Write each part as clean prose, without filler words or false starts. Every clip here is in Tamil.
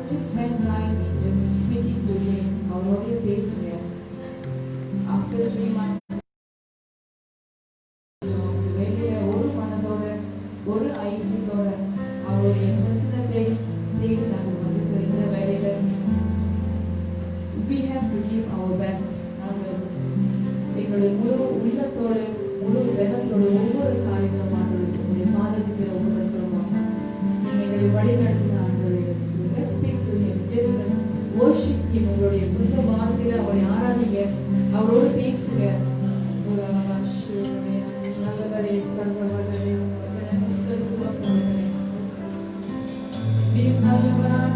just spend time just speaking to him. அவருடைய பேசுங்க. After 3 months வெளியே ஒரு மனதோட ஒரு ஐக்கியத்தோட அவருடைய பிரசனத்தை தேடி நாங்கள் வந்து இந்த வேலையில we have to give our best. நாங்கள் எங்களுடைய முழு உள்ளத்தோடு முழு வெள்ளத்தோடு ஒவ்வொரு காரியங்களும் ஆண்டவருக்கு உங்களுடைய பாதத்துக்கு ஒவ்வொருத்தருமா நீங்கள் எங்களை வழி நடத்தின ஆண்டவரே let's speak to him. Let's worship him. உங்களுடைய சொந்த வார்த்தையில அவரை ஆராதிங்க, அவரோடு பேசுங்க. நல்லவரே சர்வவல்லவரே நல்லவராக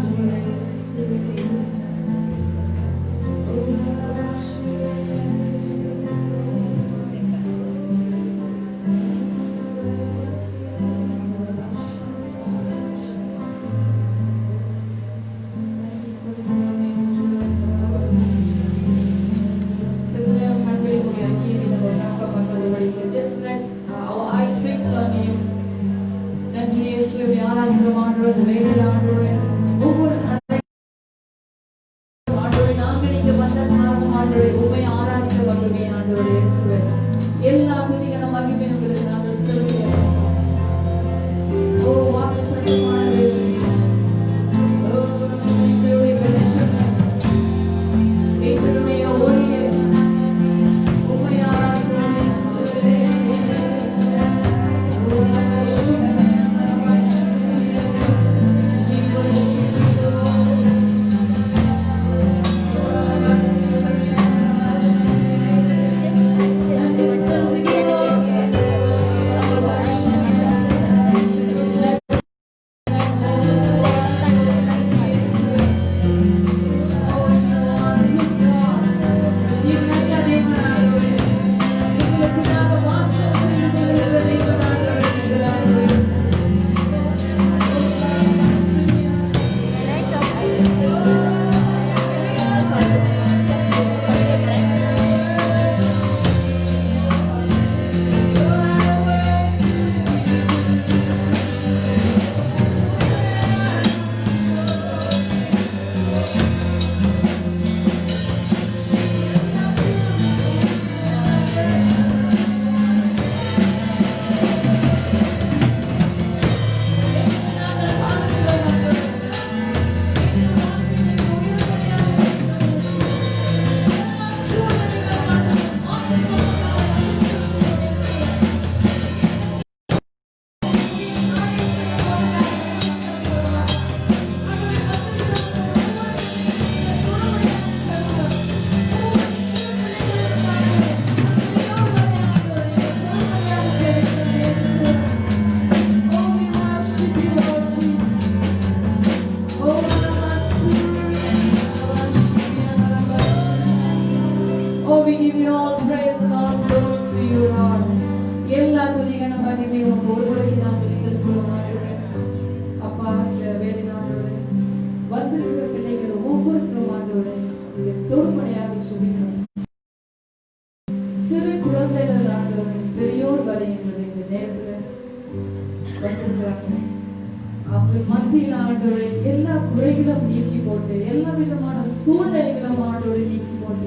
மத்தியில் ஆண்டவரே எல்லா குறைகளும் நீக்கி போட்டு எல்லா விதமான சூழ்நிலைகளும் ஆண்டவரை நீக்கி போட்டு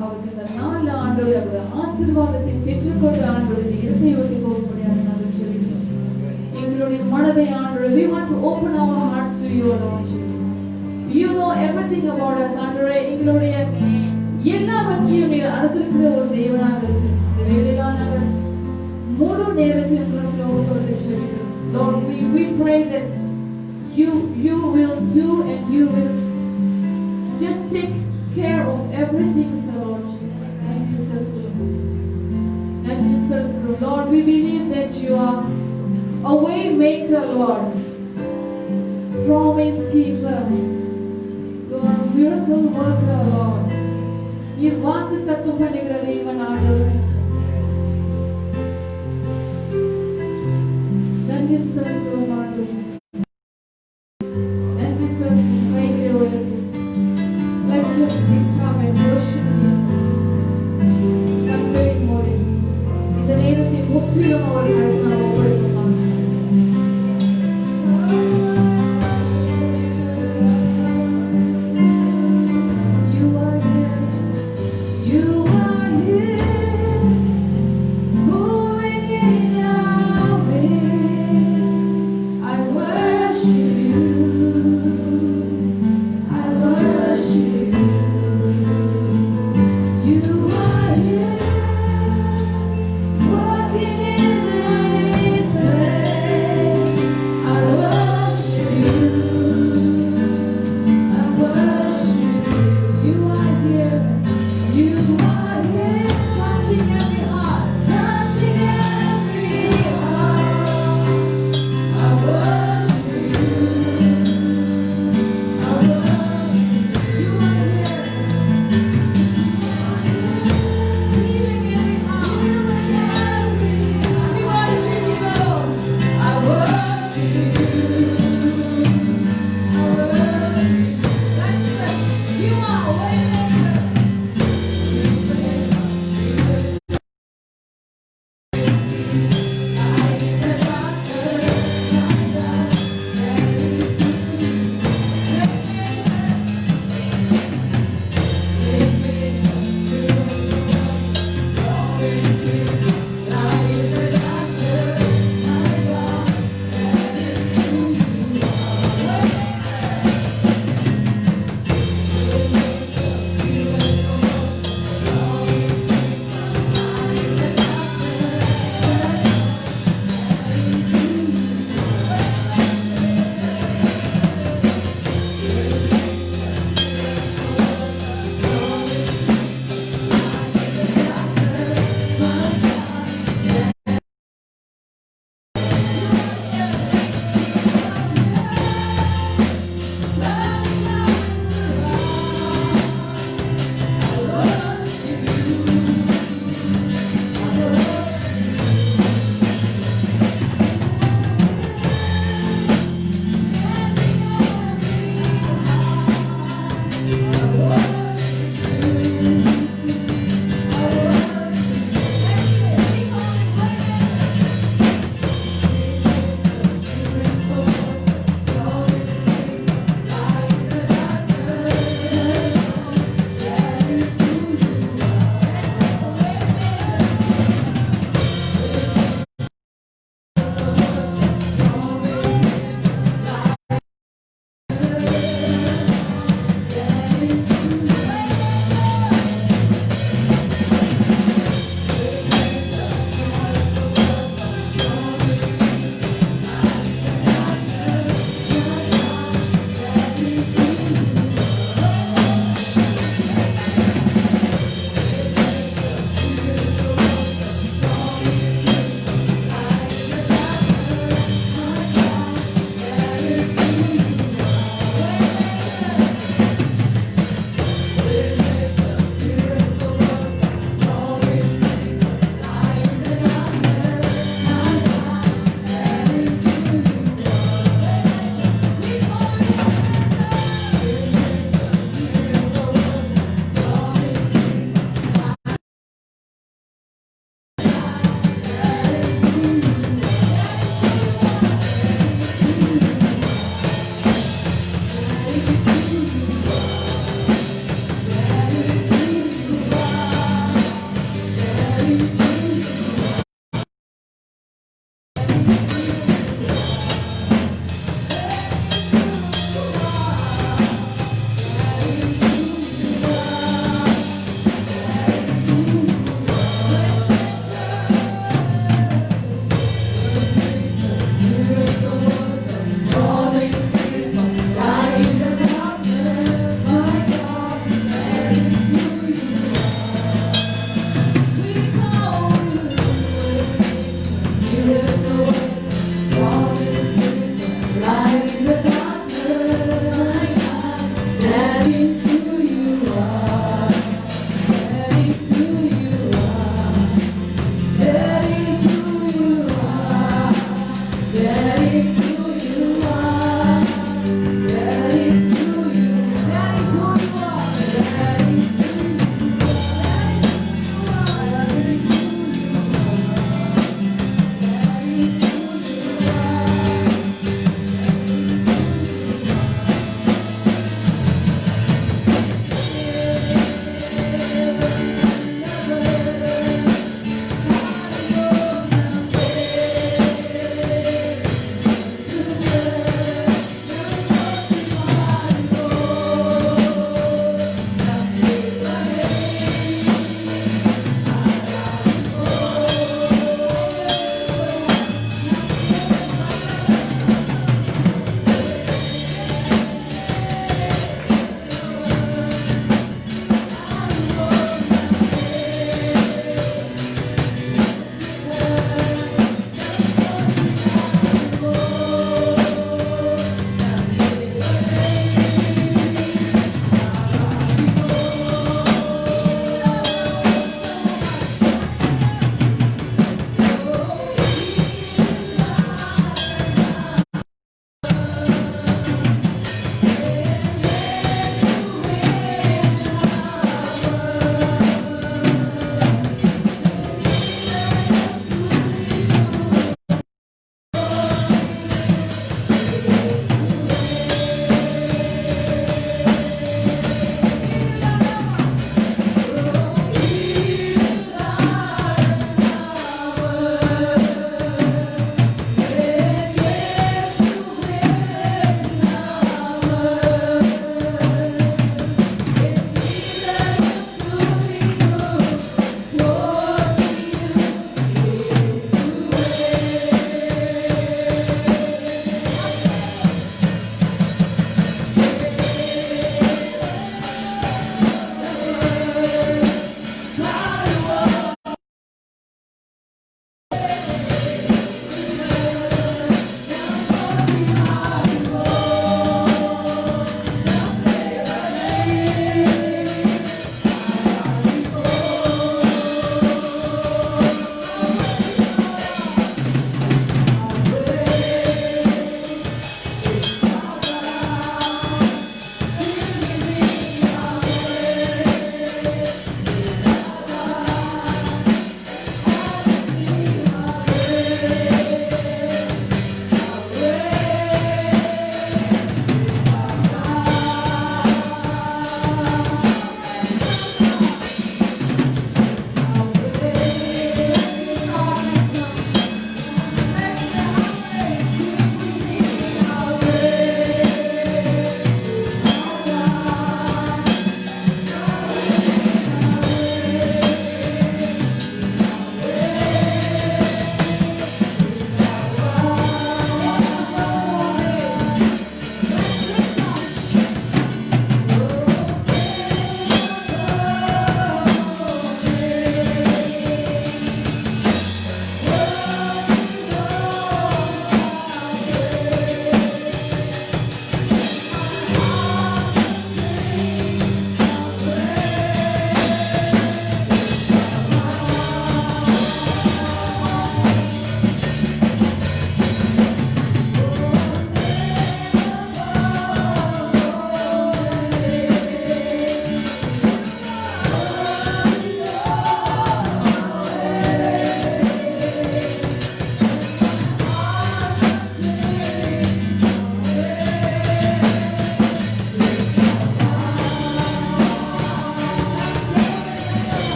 அவருக்கு இந்த நாள் ஆண்டவரை அவருடைய ஆசீர்வாதத்தை பெற்றுக்கொண்டு ஆண்டவரை இடத்தை விட்டு போக முடியாது. நாங்கள் சொல்லிக்கிறோம் எங்களுடைய மனதை ஆண்டவரை we want to open our hearts to you Lord Jesus. You know everything about us ஆண்டவரே எங்களுடைய எல்லாவற்றையும் நீர் அறிந்திருக்கிற ஒரு தேவனாக இருக்கு. இந்த வேளையில நாங்கள் முழு நேரத்தையும் உங்களுக்கு ஒப்புக்கொடுத்து சொல்லிக்கிறோம். Lord, we pray that you will do and you will just take care of everything, Lord. Thank you, sir. Thank you, sir. Lord, we believe that you are a way maker, Lord. Promise keeper. You are a miracle worker, Lord. You want the tattu pannigira devan aadavaru. Thank you, sir.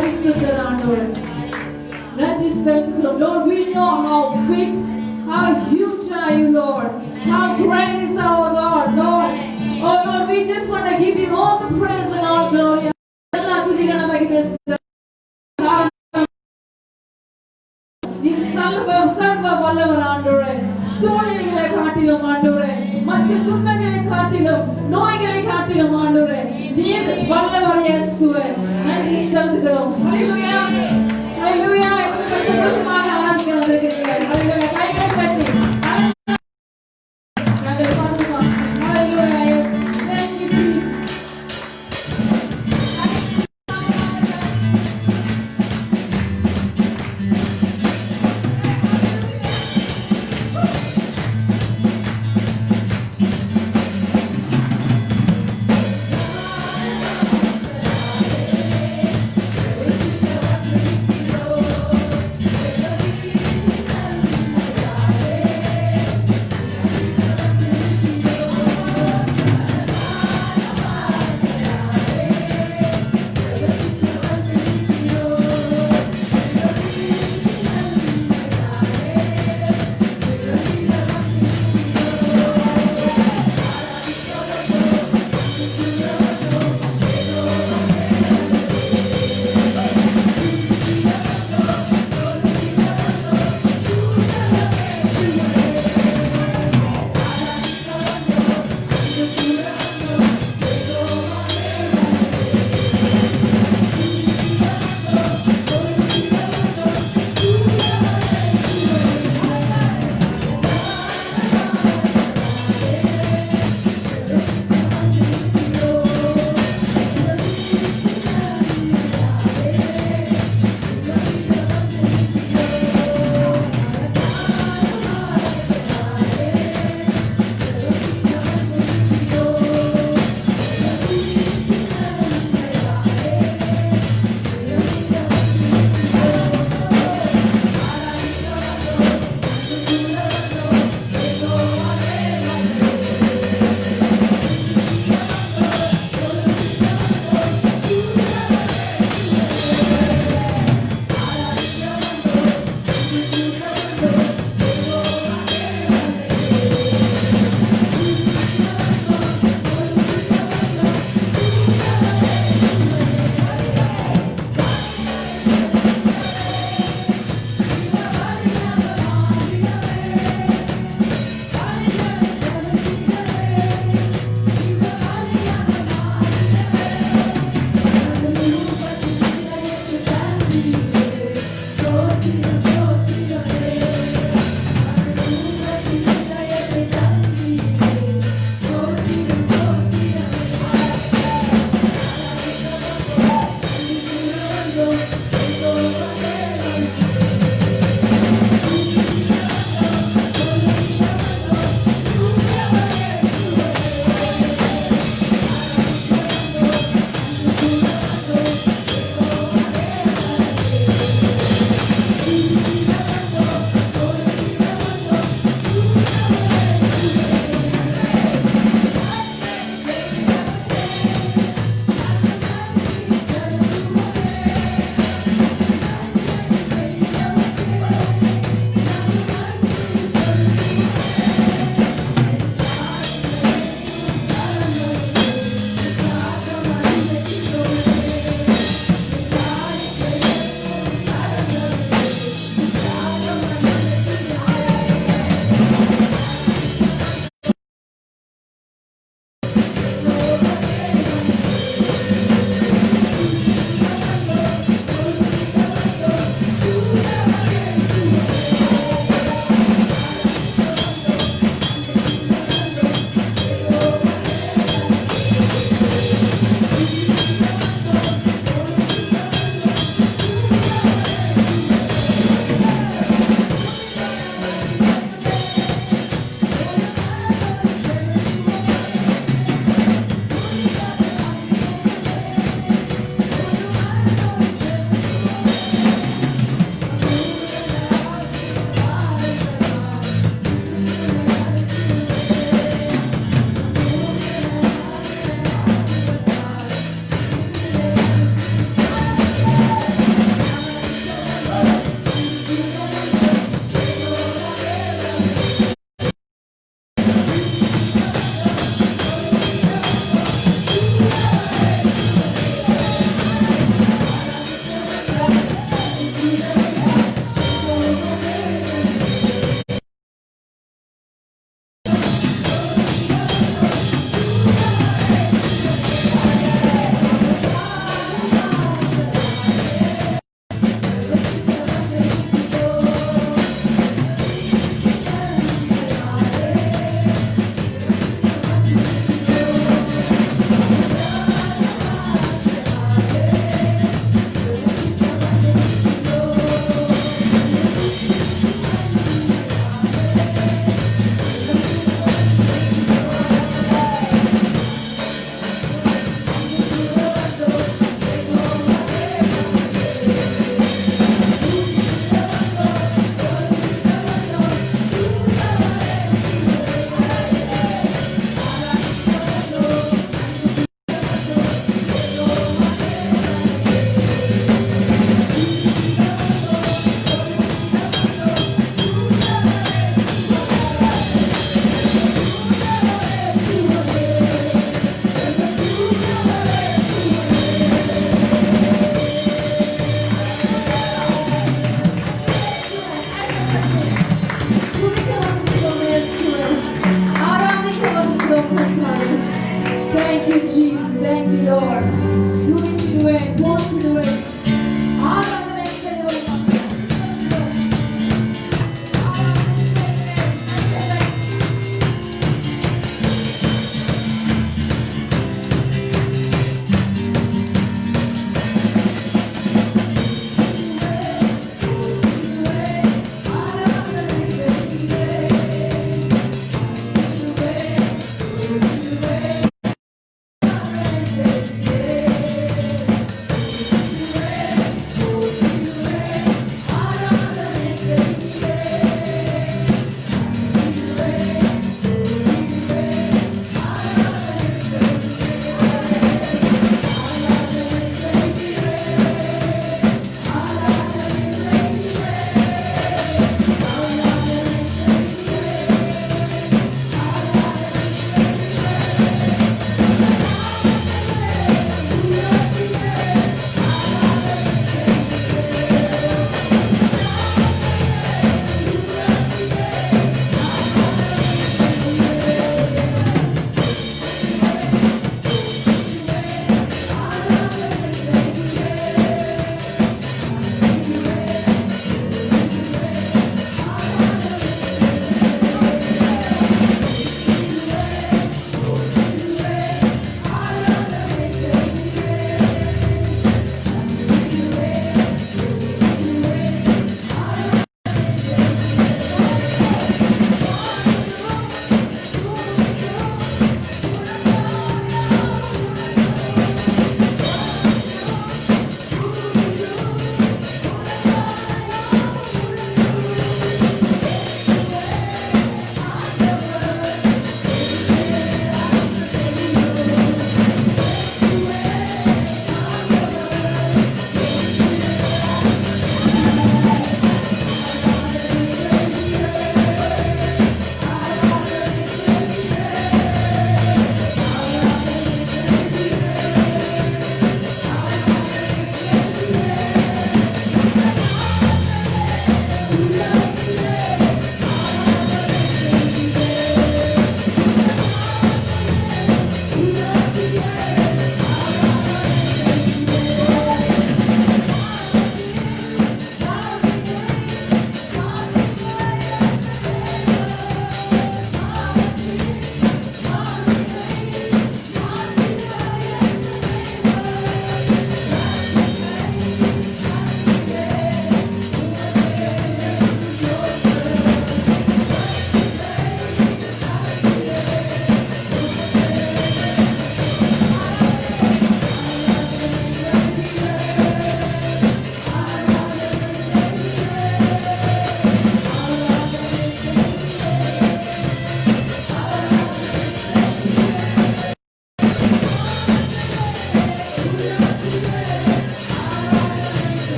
பரிசுத்தர் ஆண்டவரே நன்றி செலுத்துகிறோம். Lord, we know how big, how huge are you, Lord. How great is our God, Lord. Oh Lord, we just want to give you all the praise and all glory. எல்லா துதிகளை மகிமை நீ சர்வ வல்லவர் ஆண்டவரே. சூழ்நிலைகளை காட்டிலும் ஆண்டவரே, மற்ற துன்பங்களை காட்டிலும் நோய்களை காட்டிலும் ஆண்டவரே நீர் வல்லவர் இயேசுவே. நன்றி செலுத்துகிறோம். ஹல்லேலூயா ஹல்லேலூயா. சந்தோஷமாக ஆராதிக்க வந்திருக்கிறீர்கள். ஹல்லேலூயா. கைகளை தட்டி நாங்கள் பாடுவோம். ஹல்லேலூயா. Thank you Jesus.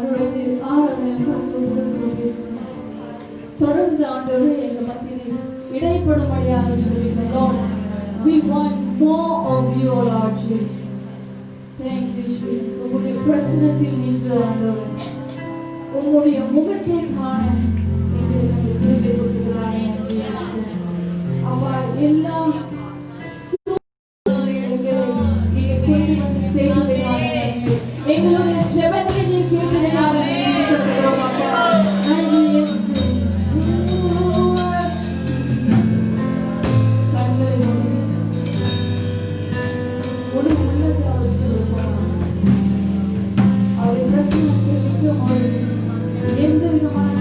ஆண்டவரே ஆராதனை தொடர்ந்து ஆண்டவரே எங்க மத்தியில் இடைப்படும்படியாக சொல்லுங்கள். Lord, we want more of you, Lord Jesus. Thank you, Jesus. உங்களுடைய பிரசன்னத்தில் நின்று ஆண்டவரே உங்களுடைய முகத்தை காண எங்களுக்கு கிருபை கொடுக்கிறாரே இயேசு. அப்பா எல்லாம் எங்களுடைய ஜெபத்தை நீ கேட்கிறீர்கள். எந்த விதமான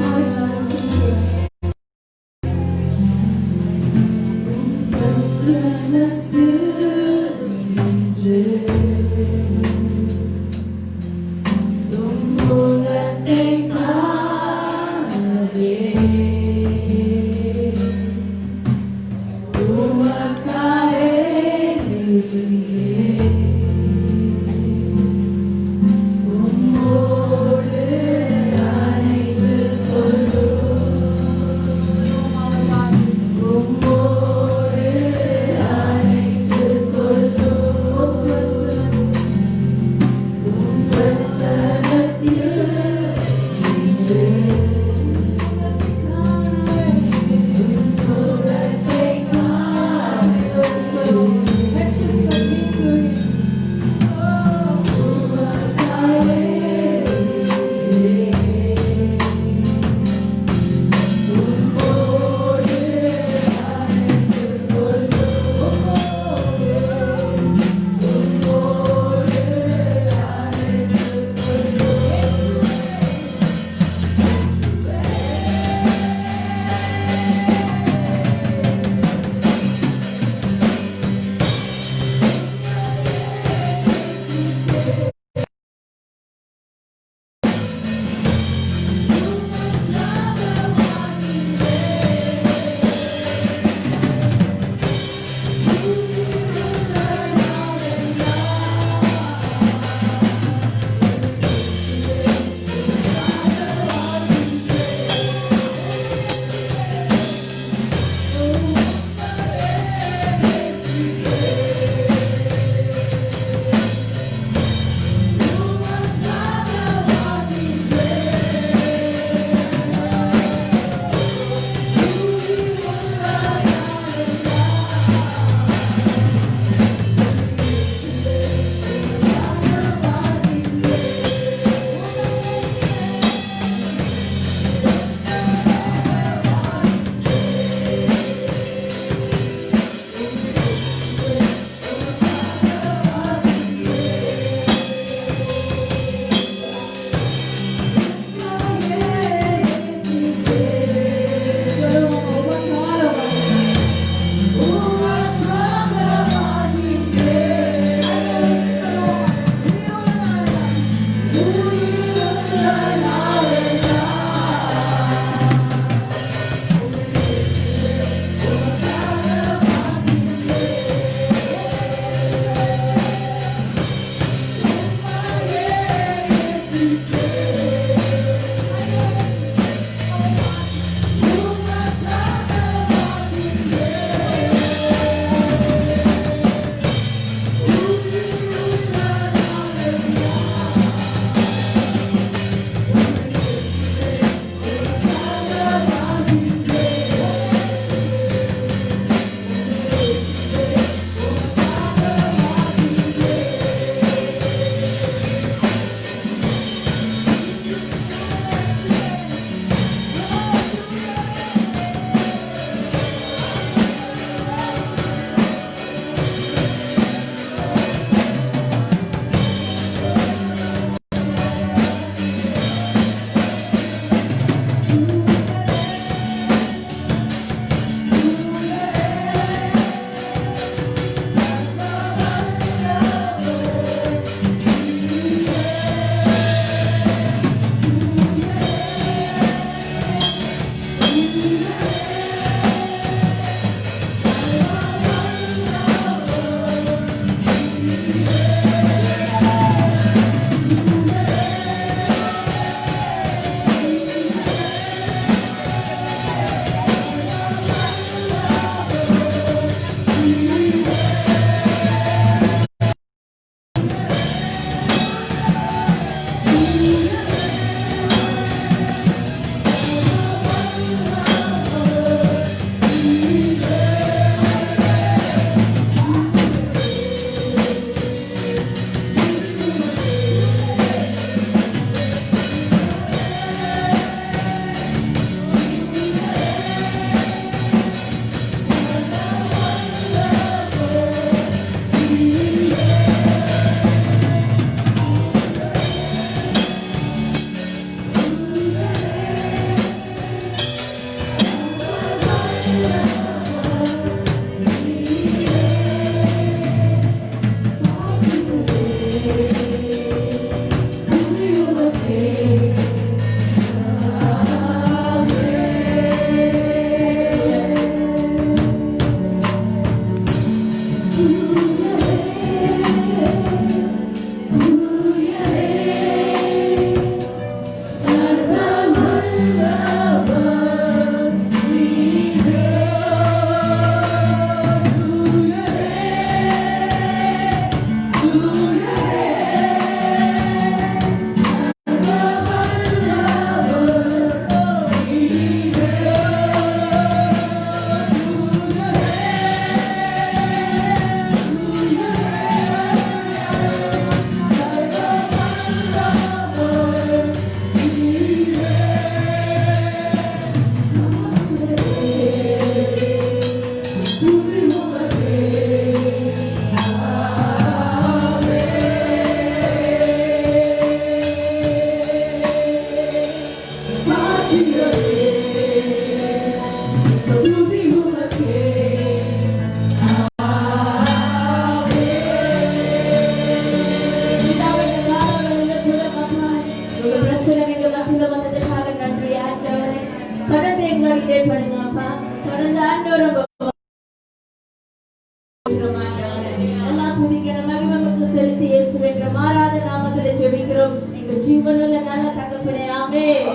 எங்க ஜீவனுள்ள நல்ல தகப்பனே ஆமென்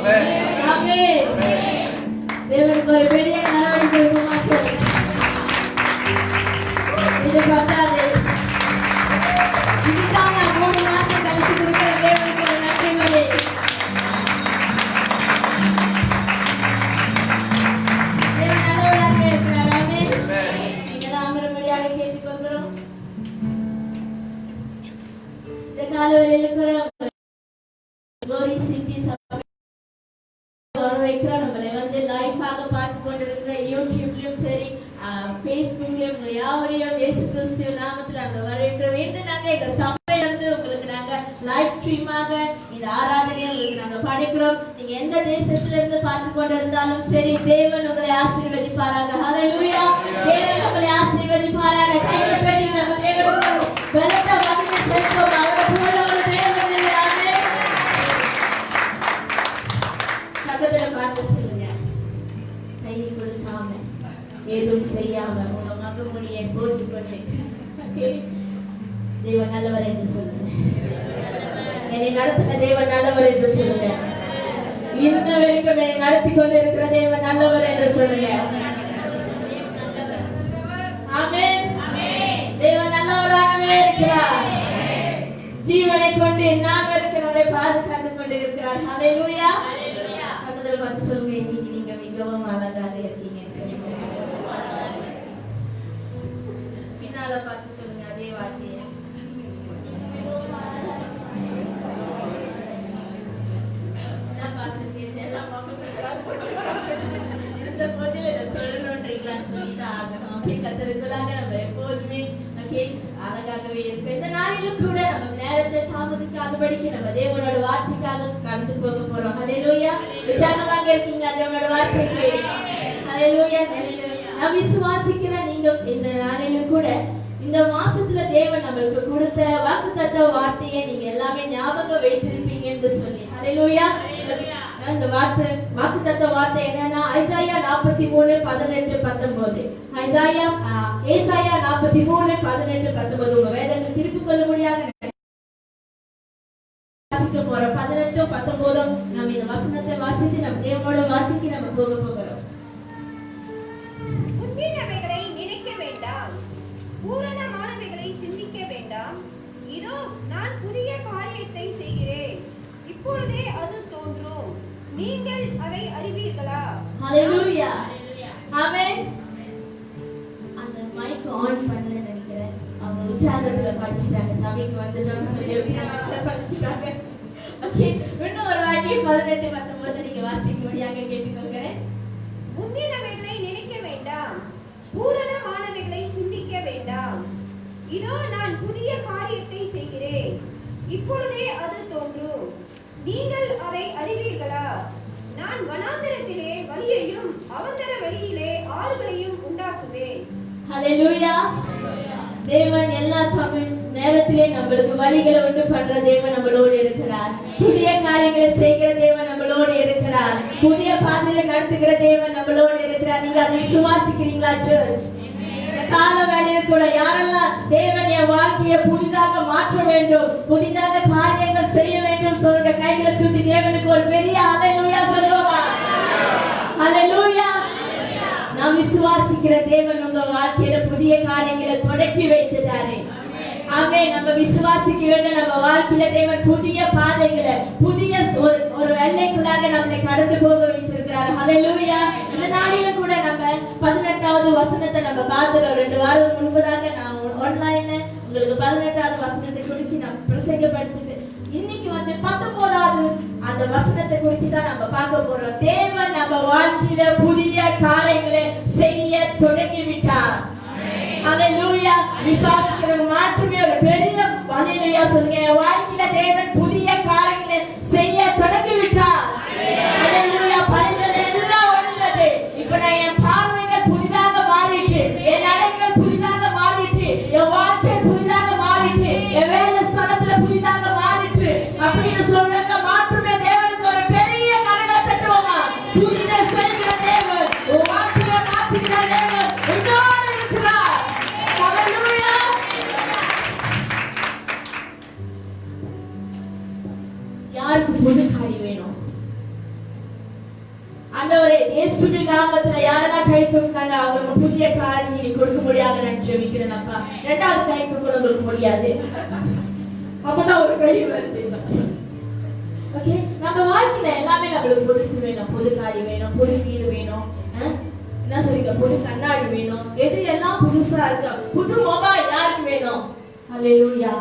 ஆமென். தேவனுக்கு ஒரு பெரிய கரவொலி கொடுப்போமா சார்? இது பார்த்தாலே இதுதான் நான் 3 மாசம் கழிச்சு கொடுக்கிற தேவனுக்கு ஒரு நன்றி வலி. தேவன் நல்லவராக இருக்கிறார் ஆமென். நீங்களாம் அமரும்படியாக கேட்டுக்கொள்கிறோம். இந்த காலவெளியில் இருக்கிற Glory City வரவேற்கிறோம். நம்மளை வந்து லைஃபாக பார்த்து கொண்டிருக்கிற யூடியூப்லயும் சரி ஃபேஸ்புக்லயும் யாவரையும் இயேசு கிறிஸ்து நாமத்தில் நாங்கள் வரவேற்கிறோம். இன்று நாங்கள் எங்கள் சபையிலிருந்து உங்களுக்கு நாங்கள் லைவ் ஸ்ட்ரீமாக இந்த ஆராதனையை உங்களுக்கு நாங்கள் படைக்கிறோம். நீங்க எந்த தேசத்துல இருந்து பார்த்து கொண்டு இருந்தாலும் சரி, தேவன் உங்களை ஆசீர்வதிப்பாராக. ஹல்லேலூயா. தேவன் உங்களை ஆசீர்வதிப்பாராக. கைகளை தட்டி நம்ம தேவனுக்கு பலத்த மகிமை செலுத்துவோம். அவர் போல ஒரு தேவன் இல்லை. ஆமென். பக்கத்துல பார்த்து சொல்லுங்க, கையை கொடுக்காம ஏதும் செய்யாம உங்க மகமுடியை போட்டு கொண்டு தேவன் நல்லவர் என்று சொல்லுங்க. என்னை நடத்தின தேவன் நல்லவர் என்று சொல்லுங்க. இன்ன வரைக்கும் என்னை நடத்தி கொண்டு இருக்கிற தேவன் நல்லவர் என்று சொல்லுங்க. ஆமென். தேவன் நல்லவராகவே இருக்கிறார். ஜீவனை கொண்டு நான் வரைக்கும் நம்மை பாதுகாத்து கொண்டு இருக்கிறார். ஹல்லேலூயா. பக்கத்தில் பார்த்து சொல்லுங்க, இன்னைக்கு நீங்க மிகவும் அழகாக இருக்கீங்க. பின்னால பார்த்து சொல்லுங்க அதே வார்த்தையை. அழகாகவே இருக்கு. இந்த நாளிலும் கூட நம்ம நேரத்தை தாமதிக்காதபடிக்கு நம்ம தேவனோட வார்த்தைக்காக கடந்து போக போறோம். ஹல்லேலூயா. உற்சாகமாக இருக்கீங்களா தேவனோட வார்த்தைக்கு? ஹல்லேலூயா. நான் விசுவாசிக்கிறேன் நீங்க இந்த நாளிலும் கூட இந்த மாசத்துல தேவன் நம்மளுக்கு கொடுத்த வாக்குத்தத்த வார்த்தையை நீங்க எல்லாமே ஞாபகம் வைத்திருப்பீங்க என்று சொல்லி. ஹல்லேலூயா. அந்த வாக்குத்தத்த வார்த்தை என்னன்னா ஐசாயா 43:18-19. ஏசாயா 43:18-19. உங்க வேதங்களை திருப்பிக் கொள்ள முடியாது. வாசிக்க போறோம். 18-19 நம்ம இந்த வசனத்தை வாசித்து நம்ம தேவனோட வார்த்தைக்கு நம்ம போக போகிறோம். முந்தினவைகளை நினைக்க வேண்டாம், பூரணமானவைகளை சிந்திக்க வேண்டாம். இதோ நான் புதிய காரியத்தை செய்கிறேன், இப்பொழுதே அது தோன்றும், நீங்கள் அதை அறிவீர்களா? ஹல்லேலூயா. ஆமென். அந்த மைக் ஆன் பண்ணல நினைக்கிறேன். அவங்க உற்சாகத்துல படிச்சிட்டாங்க. சபைக்கு வந்துட்டோம்னு சொல்லி உற்சாகத்துல படிச்சிட்டாங்க. ஓகே, இன்னும் ஒரு வாட்டி 18-19 நீங்க வாசிக்கும்படியாக கேட்டுக்கொள்கிறேன். முந்தினவைகளை நினைக்க வேண்டாம், பூரணமானவைகளை சிந்திக்க வேண்டாம். இதோ நான் புதிய காரியத்தை செய்கிறேன், இப்பொழுதே அது தோன்றும், நீங்கள் அதை அறிவீர்களா? நான் வனாந்தரத்திலே வழியையும் அவந்தர வெளியிலே ஆறுகளையும் உண்டாக்குவேன். ஹல்லேலூயா. தேவன் எல்லா நேரத்திலே நம்மளுக்கு வழிகளை உண்டு பண்ற தேவன் நம்மளோடு இருக்கிறார். புதிய காரியங்களை செய்கிற தேவன் நம்மளோடு இருக்கிறார். புதிய பாதையில நடத்துகிற தேவன் நம்மளோடு இருக்கிறார். நீங்க அதை விசுவாசிக்கிறீங்களா சர்ச்? கால வேளையில் கூட யாரெல்லாம் தேவன் என் வாழ்க்கையை புதிதாக மாற்ற வேண்டும், புதிதாக காரியங்கள் செய்ய வேண்டும் சொல்ற கைகளை தூக்கி தேவனுக்கு ஒரு பெரிய ஹல்லேலூயா சொல்லுவோமா? ஹல்லேலூயா. நாம் விசுவாசிக்கிற தேவன் உங்க வாழ்க்கையில புதிய காரியங்களை தொடக்கி வைத்துட்டாரு. ஆமென். நம்ம விசுவாசிக்க வேண்டும். நம்ம வாழ்க்கையில தேவன் புதிய பாதைகளை புதிய ஒரு எல்லைக்குள்ளாக நம்மை கடந்து போக வைத்திருக்கிறார். ஹல்லேலூயா. இந்த நாளில கூட நம்ம 18வது வசனத்தை நம்ம பார்த்தோம். 2 வாரம் முன்பதாக நான் ஆன்லைன்ல உங்களுக்கு 18வது வசனத்தை குறித்து நான் பிரசங்கப்படுத்தினேன். இன்னைக்கு வந்து 19வது அந்த வசனத்தை குறித்து தான் நம்ம பார்க்க போறோம். தேவன் நம்ம வாழ்க்கையில புதிய காரியங்களை செய்ய தொடங்கி விட்டார். ஹல்லேலூயா. விசுவாசிக்கிறவங்க மாற்றமே ஒரு பெரிய ஹல்லேலூயா சொல்லுங்க. வாழ்க்கையில தேவன் புதிய காரியங்களை செய்ய தொடங்கி விட்டார். ஹல்லேலூயா. பழையது எல்லாம் ஒழிந்தது. இப்ப நான் என் பார்வைகள் புதிதாக மாறிட்டு, என் நடைகள் புதிதாக மாறிட்டு, என் வாழ்க்கை புதிதாக மாறிட்டு, என் வேலை ஸ்தலத்துல புதிதாக மாறிட்டு அப்படின்னு சொல்றாங்க. மாற்றமே தேவனுக்கு ஒரு பெரிய கரங்களை தட்டுவோமா? புதித செய்கிற தேவன், உன் வாழ்க்கையை மாற்றுகிற தேவன் உன்னோடு இருக்கிறார். ஹல்லேலூயா. கை தூக்கினாங்க, அவங்களுக்கு புதிய காரியம் நீ கொடுக்க முடியாது நான் ஜெபிக்கிறேன் அப்பா. ரெண்டாவது கை தூக்க உங்களுக்கு முடியாது, அப்பதான் ஒரு கை வருது. ஓகே, நம்ம வாழ்க்கையில எல்லாமே நம்மளுக்கு புதுசு வேணும், புது காடி வேணும், புது வீடு வேணும், என்ன சொல்றீங்க, புது கண்ணாடி வேணும். எது எல்லாம் புதுசா இருக்கு, புது மொபைல் யாருக்கு வேணும்? அல்லேலூயா.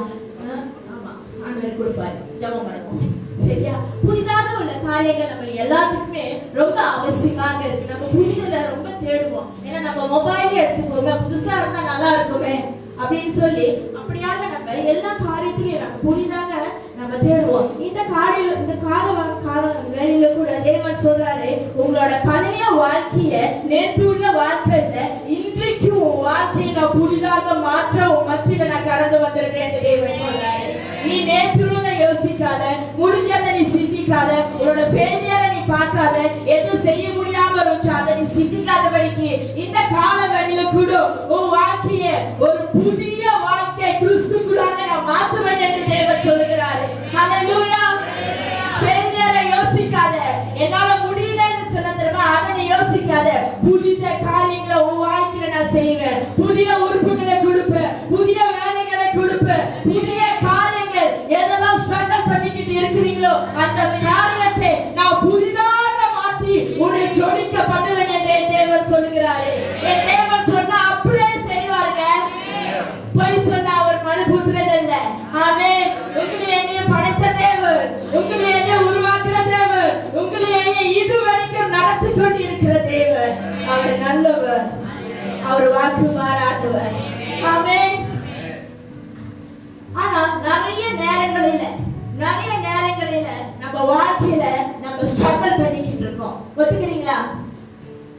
ஆமா, ஆண்டவர் கொடுப்பாரு, ஜெபம் பண்ணுவோம். சரியா? புதிதாக உள்ள காரியங்கள் நம்ம எல்லாத்துக்குமே ரொம்ப அவசியமாக இருக்கு. நம்ம புதியதை ரொம்ப தேடுவோம். ஏன்னா நம்ம மொபைலே எடுத்துக்கோங்க, புதுசா இருந்தா நல்லா இருக்குமே அப்படின்னு சொல்லி அப்படியாக நம்ம எல்லா காரியத்திலையும் நம்ம புதிதாக நம்ம தேடுவோம். இந்த கால வேலையில கூட தேவன் சொல்றாரு, உங்களோட பழைய வாழ்க்கைய நேற்று உள்ள வாழ்க்கை இல்ல, இன்றைக்கு உன் வாழ்க்கையை நான் புதிதாக மாற்ற உன் மத்தியில நான் கடந்து வந்திருக்கேன். தேவன் சொல்றாரு, நீ நேற்று யோசிக்காத, முடிஞ்சதை நீ சிந்திக்காத, உன்னோட ஃபெயிலியரை நீ பார்க்காத, எதுவும் செய்ய முடியாம இருந்துச்சு அதை நீ சிந்திக்காதபடிக்கு இந்த கால வேளையில கூட உன் வாழ்க்கையை ஒரு புதிய வாழ்க்கை கிறிஸ்துக்குள்ளாக நான் மாற்றுவேன் என்று தேவன் சொல்லுகிறாரு. ஹல்லேலூயா. ஃபெயிலியரை யோசிக்காத, என்னால முடியலன்னு சொன்ன தெரியுமா, அதை நீ யோசிக்காத. புதிய காரியங்களை உன் வாழ்க்கையில நான் செய்வேன், புதிய உறுப்புகளை கொடுப்பேன், புதிய வேலைகளை கொடுப்பேன், புதிய காரியங்கள் எதெல்லாம் ஸ்ட்ரகிள் பண்ணிக்கிட்டு இருக்கிறீங்களோ அந்த காரியத்தை நான் புதிதாக மாற்றி உன்னை ஜொலிக்க பண்ணுவேன் என்று தேவன் சொல்லுகிறாரு. என் தேவன் சொன்னா அப்படியே செய்வாங்க. போய் சொன்னா அவர் மனுபுத்திரன் அல்ல. ஆமென். உங்களை என்னைய படைத்த தேவன், உங்களை என்னைய உருவாக்கின தேவன், உங்களை என்னைய இதுவரைக்கும் நடத்தி கொண்டு இருக்கிற தேவன். அவர் நல்லவர், அவர் வாக்கு மாறாதவர். ஆமென். ஆனா நிறைய நேரங்களில நம்ம வாழ்க்கையில நம்ம ஸ்ட்ரகிள் பண்ணிக்கிட்டு இருக்கோம். ஒத்துக்கிறீங்களா?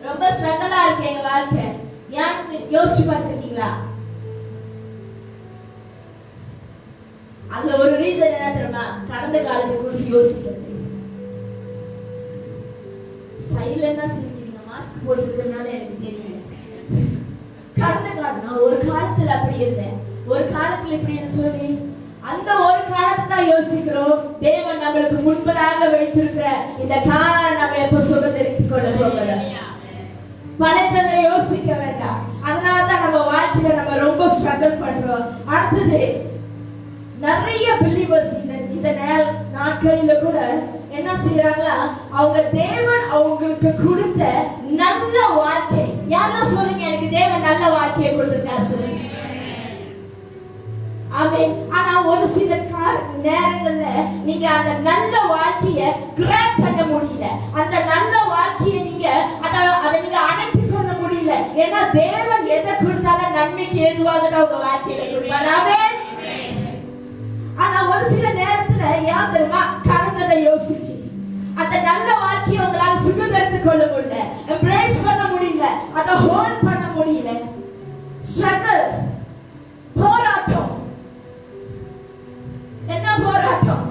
ரொம்ப ஸ்ட்ரகிளா இருக்கு எங்க வாழ்க்கை. ஏன்னு யோசிச்சு பார்த்திருக்கீங்களா? அதுல ஒரு ரீசன் என்ன தெரியுமா? கடந்த காலத்தை குறித்து யோசிக்கிறது. சைலண்டா சிரிக்கிறீங்க, மாஸ்க் போட்டுக்கிறதுனால எனக்கு தெரியல. கடந்த காலம், நான் ஒரு காலத்துல அப்படி இருந்தேன், ஒரு காலத்துல இப்படின்னு சொல்லி அந்த ஒரு காலத்தை தான் யோசிக்கிறோம். தேவன் நம்மளுக்கு முன்பதாக வைத்திருக்கிற இந்த காலம் நம்ம எப்ப சுகந்தரித்துக் கொள்ள போகிறோம். பழையதை யோசிக்க வேண்டாம். அதனாலதான் நம்ம வாழ்க்கையில நம்ம ரொம்ப ஸ்ட்ரகிள் பண்றோம். அடுத்தது, நிறைய பிலீவர்ஸ் இந்த நாட்களில கூட என்ன செய்யறாங்களா, அவங்க தேவன் அவங்களுக்கு கொடுத்த நல்ல வாழ்க்கை, யாரெல்லாம் சொல்றீங்க எனக்கு தேவன் நல்ல வாழ்க்கையை கொடுத்திருக்காரு சொல்லுங்க. ஆமென். ஆனா ஒரு சில நேரங்கள்ல நீங்க அந்த நல்ல வாழ்க்கைய கிராப் பண்ண முடியல, அந்த நல்ல வாழ்க்கையை நீங்க அதை நீங்க அணைத்துக் கொள்ள முடியல. ஏன்னா தேவன் எதை கொடுத்தாலும் நன்மைக்கு ஏதுவாக தான் உங்க வாழ்க்கையில கொடுப்பார். ஆமென். ஆனா ஒரு சில நேரத்துல ஏன் தெரியுமா, கடந்ததை யோசிச்சு அந்த நல்ல வாழ்க்கையை உங்களால சுகந்தரித்துக் கொள்ள முடியல, எம்ப்ரேஸ் பண்ண முடியல, அதை ஹோல்ட் பண்ண முடியல. ஸ்ட்ரகிள், போராட்டம். என்ன போராட்டம்?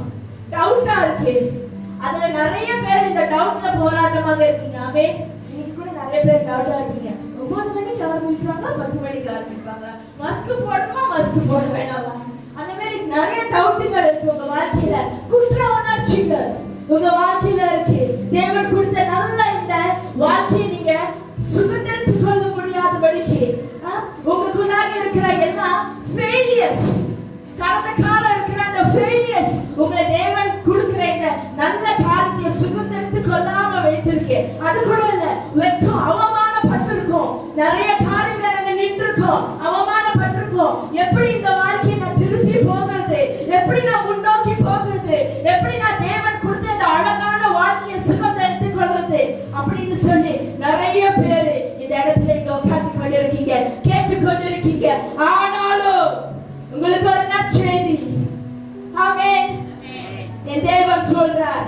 டவுட்டா இருக்கு. அதுல நிறைய பேர் இந்த டவுட்ல போராட்டமாக இருக்கீங்க. ஆமென். இன்னைக்கு கூட நிறைய பேர் டவுட்டா இருக்கீங்க. 9 மணிக்கு ஆரம்பிப்பாங்க, 10 மணிக்கு ஆரம்பிப்பாங்க. மாஸ்க் போடணுமா, மாஸ்க் போட வேண்டாமா? அந்த மாதிரி நிறைய டவுட்டுகள் இருக்கு உங்க வாழ்க்கையில. குற்ற உணர்ச்சிகள் உங்க வாழ்க்கையில இருக்கு. தேவன் கொடுத்த நல்ல இந்த வாழ்க்கையை நீங்க சுதந்திரத்துக் கொள்ள முடியாதபடிக்கு உங்களுக்குள்ளாக இருக்கிற எல்லா ஃபெயிலியர்ஸ், கடந்த காலம் இருக்கிற அந்த ஃபெயிலியர்ஸ் உங்களை தேவன் கொடுக்கிற இந்த நல்ல காரியத்தை சுதந்திரத்துக் கொள்ளாம வைத்திருக்கு. அது கூட இல்ல, வெக்கம், அவமானப்பட்டிருக்கோம். நிறைய காரியங்களை நாங்க நின்றுக்கோம், அவமானப்பட்டிருக்கோம். எப்படி இந்த வாழ்க்கையை நான் திருப்பி போகிறது, எப்படி நான் முன்னோக்கி போகிறது, எப்படி நான் தேவன் கொடுத்த இந்த அழகான வாழ்க்கையை சுதந்திரத்துக் கொள்றது அப்படின்னு சொல்லி நிறைய பேரு இந்த இடத்துல இங்க உட்கார்ந்து கொண்டிருக்கீங்க, கேட்டுக்கொண்டிருக்கீங்க. ஆனாலும் உங்களுக்கு ஒரு நற்செய்தி. ஆமென். என் தேவன் சொல்றார்,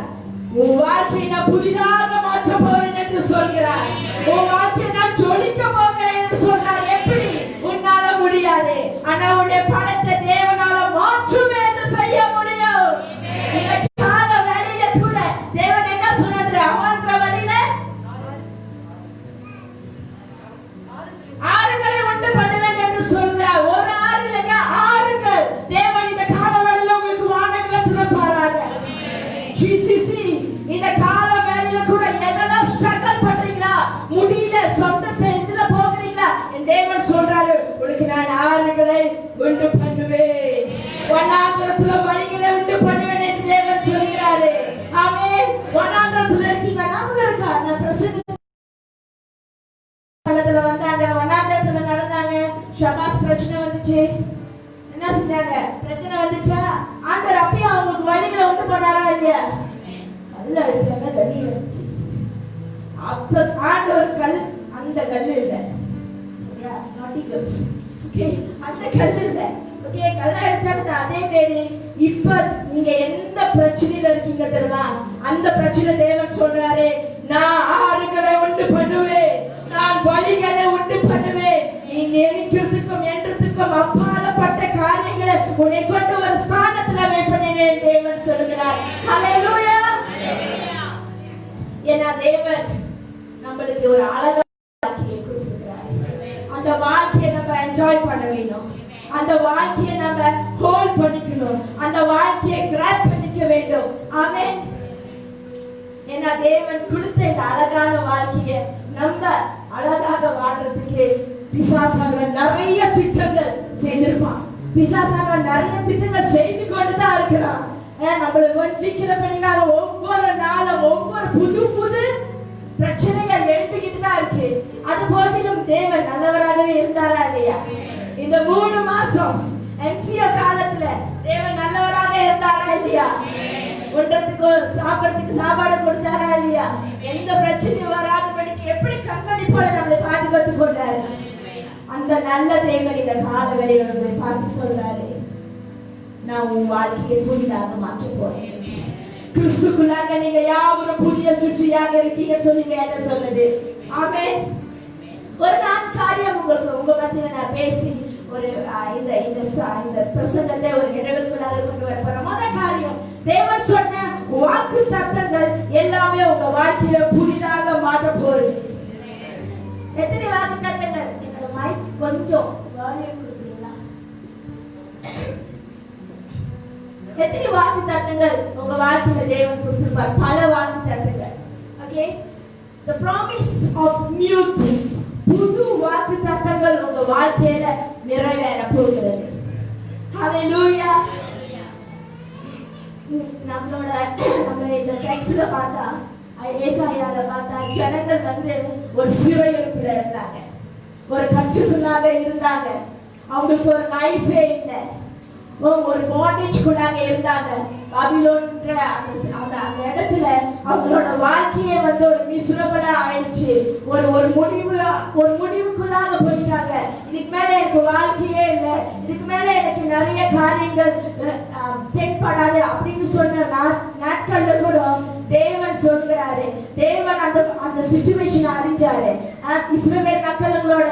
உன் வாழ்க்கையை நான் புதிதாக மாற்ற போறேன் என்று சொல்கிறார். உன் வாழ்க்கையை நான் ஜொலிக்க போகிறேன் என்று சொல்றார். எப்படி? உன்னால முடியாது, ஆனா உன்னை படைத்த தேவனால மாற்றுமே என்று செய்ய முடியும். இந்த கால வேளையில கூட தேவன் என்ன சொன்னாரு? அவாந்திர வழியில ஆறுகளை உண்டு பண்ணுவேன் என்று சொல்கிறார். ஒரு ஆறு இல்லைங்க, ஆறுகள். தேவன் இந்த கால வேளையில உங்களுக்கு வானங்களை திறப்பாராக. GCC இந்த கால வேளையில கூட எதெல்லாம் ஸ்ட்ரகிள் பண்றீங்களா, முடியல, சொந்த உண்டு பண்ணுவேன். வனாந்தரத்துல வழிகளை உண்டு பண்ணுவேன் என்று தேவன் சொல்கிறாரு. ஆமென். வனாந்தரத்துல இருக்கீங்க, ஞாபகம் இருக்கா? நான் பிரசங்கத்துல வந்தாங்க, வனாந்தரத்துல நடந்தாங்க. ஷபாஸ் பிரச்சனை வந்துச்சு. என்ன செஞ்சாங்க? பிரச்சனை வந்துச்சா? ஆண்டவர் அப்பயே அவங்களுக்கு வழிகளை உண்டு பண்ணாரா இல்லையா? கல் அடிச்சாங்க, தண்ணி வந்துச்சு. அப்ப ஆண்டவர் கல், அந்த கல் இல்ல, சரியா? நாட்டிகல்ஸ், ஓகே, அந்த கல் இல்ல, ஓகே, கல் அடிச்சாங்க. அதே பேரு இப்ப நீங்க எந்த பிரச்சனையில இருக்கீங்க தெரியுமா? அந்த பிரச்சனை தேவன் சொல்றாரு, நான் ஆறுகளை உண்டு பண்ணுவேன், நான் வழிகளை உண்டு பண்ணுவேன். நீ நினைக்கிறதுக்கும் என்றதுக்கும் அப்பாலப்பட்ட காரியங்களை உன்னை கொண்டு ஒரு ஸ்தானத்துல வைப்பேன் தேவன் சொல்கிறார். ஹல்லேலூயா. ஏன்னா தேவன் நம்மளுக்கு ஒரு அழகான வாழ்க்கையை கொடுத்திருக்கிறார். அந்த வாழ்க்கையை நம்ம என்ஜாய் பண்ண வேணும். அந்த வாழ்க்கையை நம்ம ஹோல்ட் பண்ணிக்கணும். அந்த வாழ்க்கையை கிராப் பண்ணிக்க வேண்டும். ஆமென். ஏன்னா தேவன் கொடுத்த இந்த அழகான வாழ்க்கையை நம்ம அழகாக வாழ்றதுக்கு பிசாசானவன் நிறைய திட்டங்கள் செய்திருப்பான். பிசாசானவன் நிறைய திட்டங்கள் செய்து கொண்டுதான் இருக்கிறான். நம்மளை வஞ்சிக்கிறபடியாக ஒவ்வொரு நாளும் ஒவ்வொரு புது புது பிரச்சனைகள் எழுப்பிக்கிட்டு தான் இருக்கு. அது போதிலும் தேவன் நல்லவராகவே இருந்தாரா இல்லையா? இந்த 3 மாசம் எம்சிஓ காலத்துல தேவன் நல்லவராக இருந்தாரா இல்லையா? ஒன்றத்துக்கு சாப்பிடறதுக்கு சாப்பாடு கொடுத்தாரா இல்லையா? எந்த பிரச்சனையும் வராதபடிக்கு எப்படி கண்காணிப்போட நம்மளை பாதுகாத்துக் கொண்டாரு. அந்த நல்ல தேவன் இந்த கால வேளையில நம்மளை பார்த்து சொல்றாரு, நான் உன் வாழ்க்கையை புதிதாக மாற்ற போறேன். கிறிஸ்துக்குள்ளாக நீங்க யாவரும் புதிய சுற்றியாக இருக்கீங்க சொல்லி வேதம் சொல்லுது. ஆமென். ஒரு 4 காரியம் உங்களுக்கு உங்க மத்தியில நான் பேசி ஒரு இந்த பிரசங்கத்தை ஒரு நிறைவுக்குள்ளாக கொண்டு வர போறேன். முதல் காரியம், தேவன் சொன்ன வாக்கு தத்தங்கள் எல்லாமே உங்க வாழ்க்கையில புதிதாக மாற்ற போறது. எத்தனை வாக்கு தத்தங்கள்? என்னோட மைக் கொஞ்சம் வால்யூம் கொடுக்குறீங்களா? எத்தனை வாக்கு தத்தங்கள் உங்க வாழ்க்கையில தேவன் கொடுத்திருப்பார்? பல வாக்கு தத்தங்கள். Okay, the promise of new things, புது வாக்கு தத்தங்கள் உங்க வாழ்க்கையில நிறைவேற போகிறது. ஹalleluya. நம்ம இந்த டெக்ஸ்ட்ல பார்த்தா, ஏசாயால பார்த்தா, ஜனங்கள் வந்து ஒரு சிறையிருப்புல இருந்தாங்க, ஒரு கட்டுக்குள்ளாக இருந்தாங்க. அவங்களுக்கு ஒரு லைஃபே இல்லை, ஒரு பாண்டேஜ்குள்ளாக இருந்தாங்க. பாபிலோன்ற அந்த இடத்துல அவங்களோட வாழ்க்கையே வந்து ஒரு மிஸ்ரபிளா ஆயிடுச்சு. ஒரு முடிவுக்குள்ளாக போயிட்டாங்க. இதுக்கு மேல எனக்கு வாழ்க்கையே இல்லை, இதுக்கு மேல எனக்கு நிறைய காரியங்கள் தென்படாது அப்படின்னு சொன்ன நாட்கள்ல கூட தேவன் சொல்கிறாரு. தேவன் அந்த சிச்சுவேஷன் அறிஞ்சாரு. இஸ்ரவேல் மக்களோட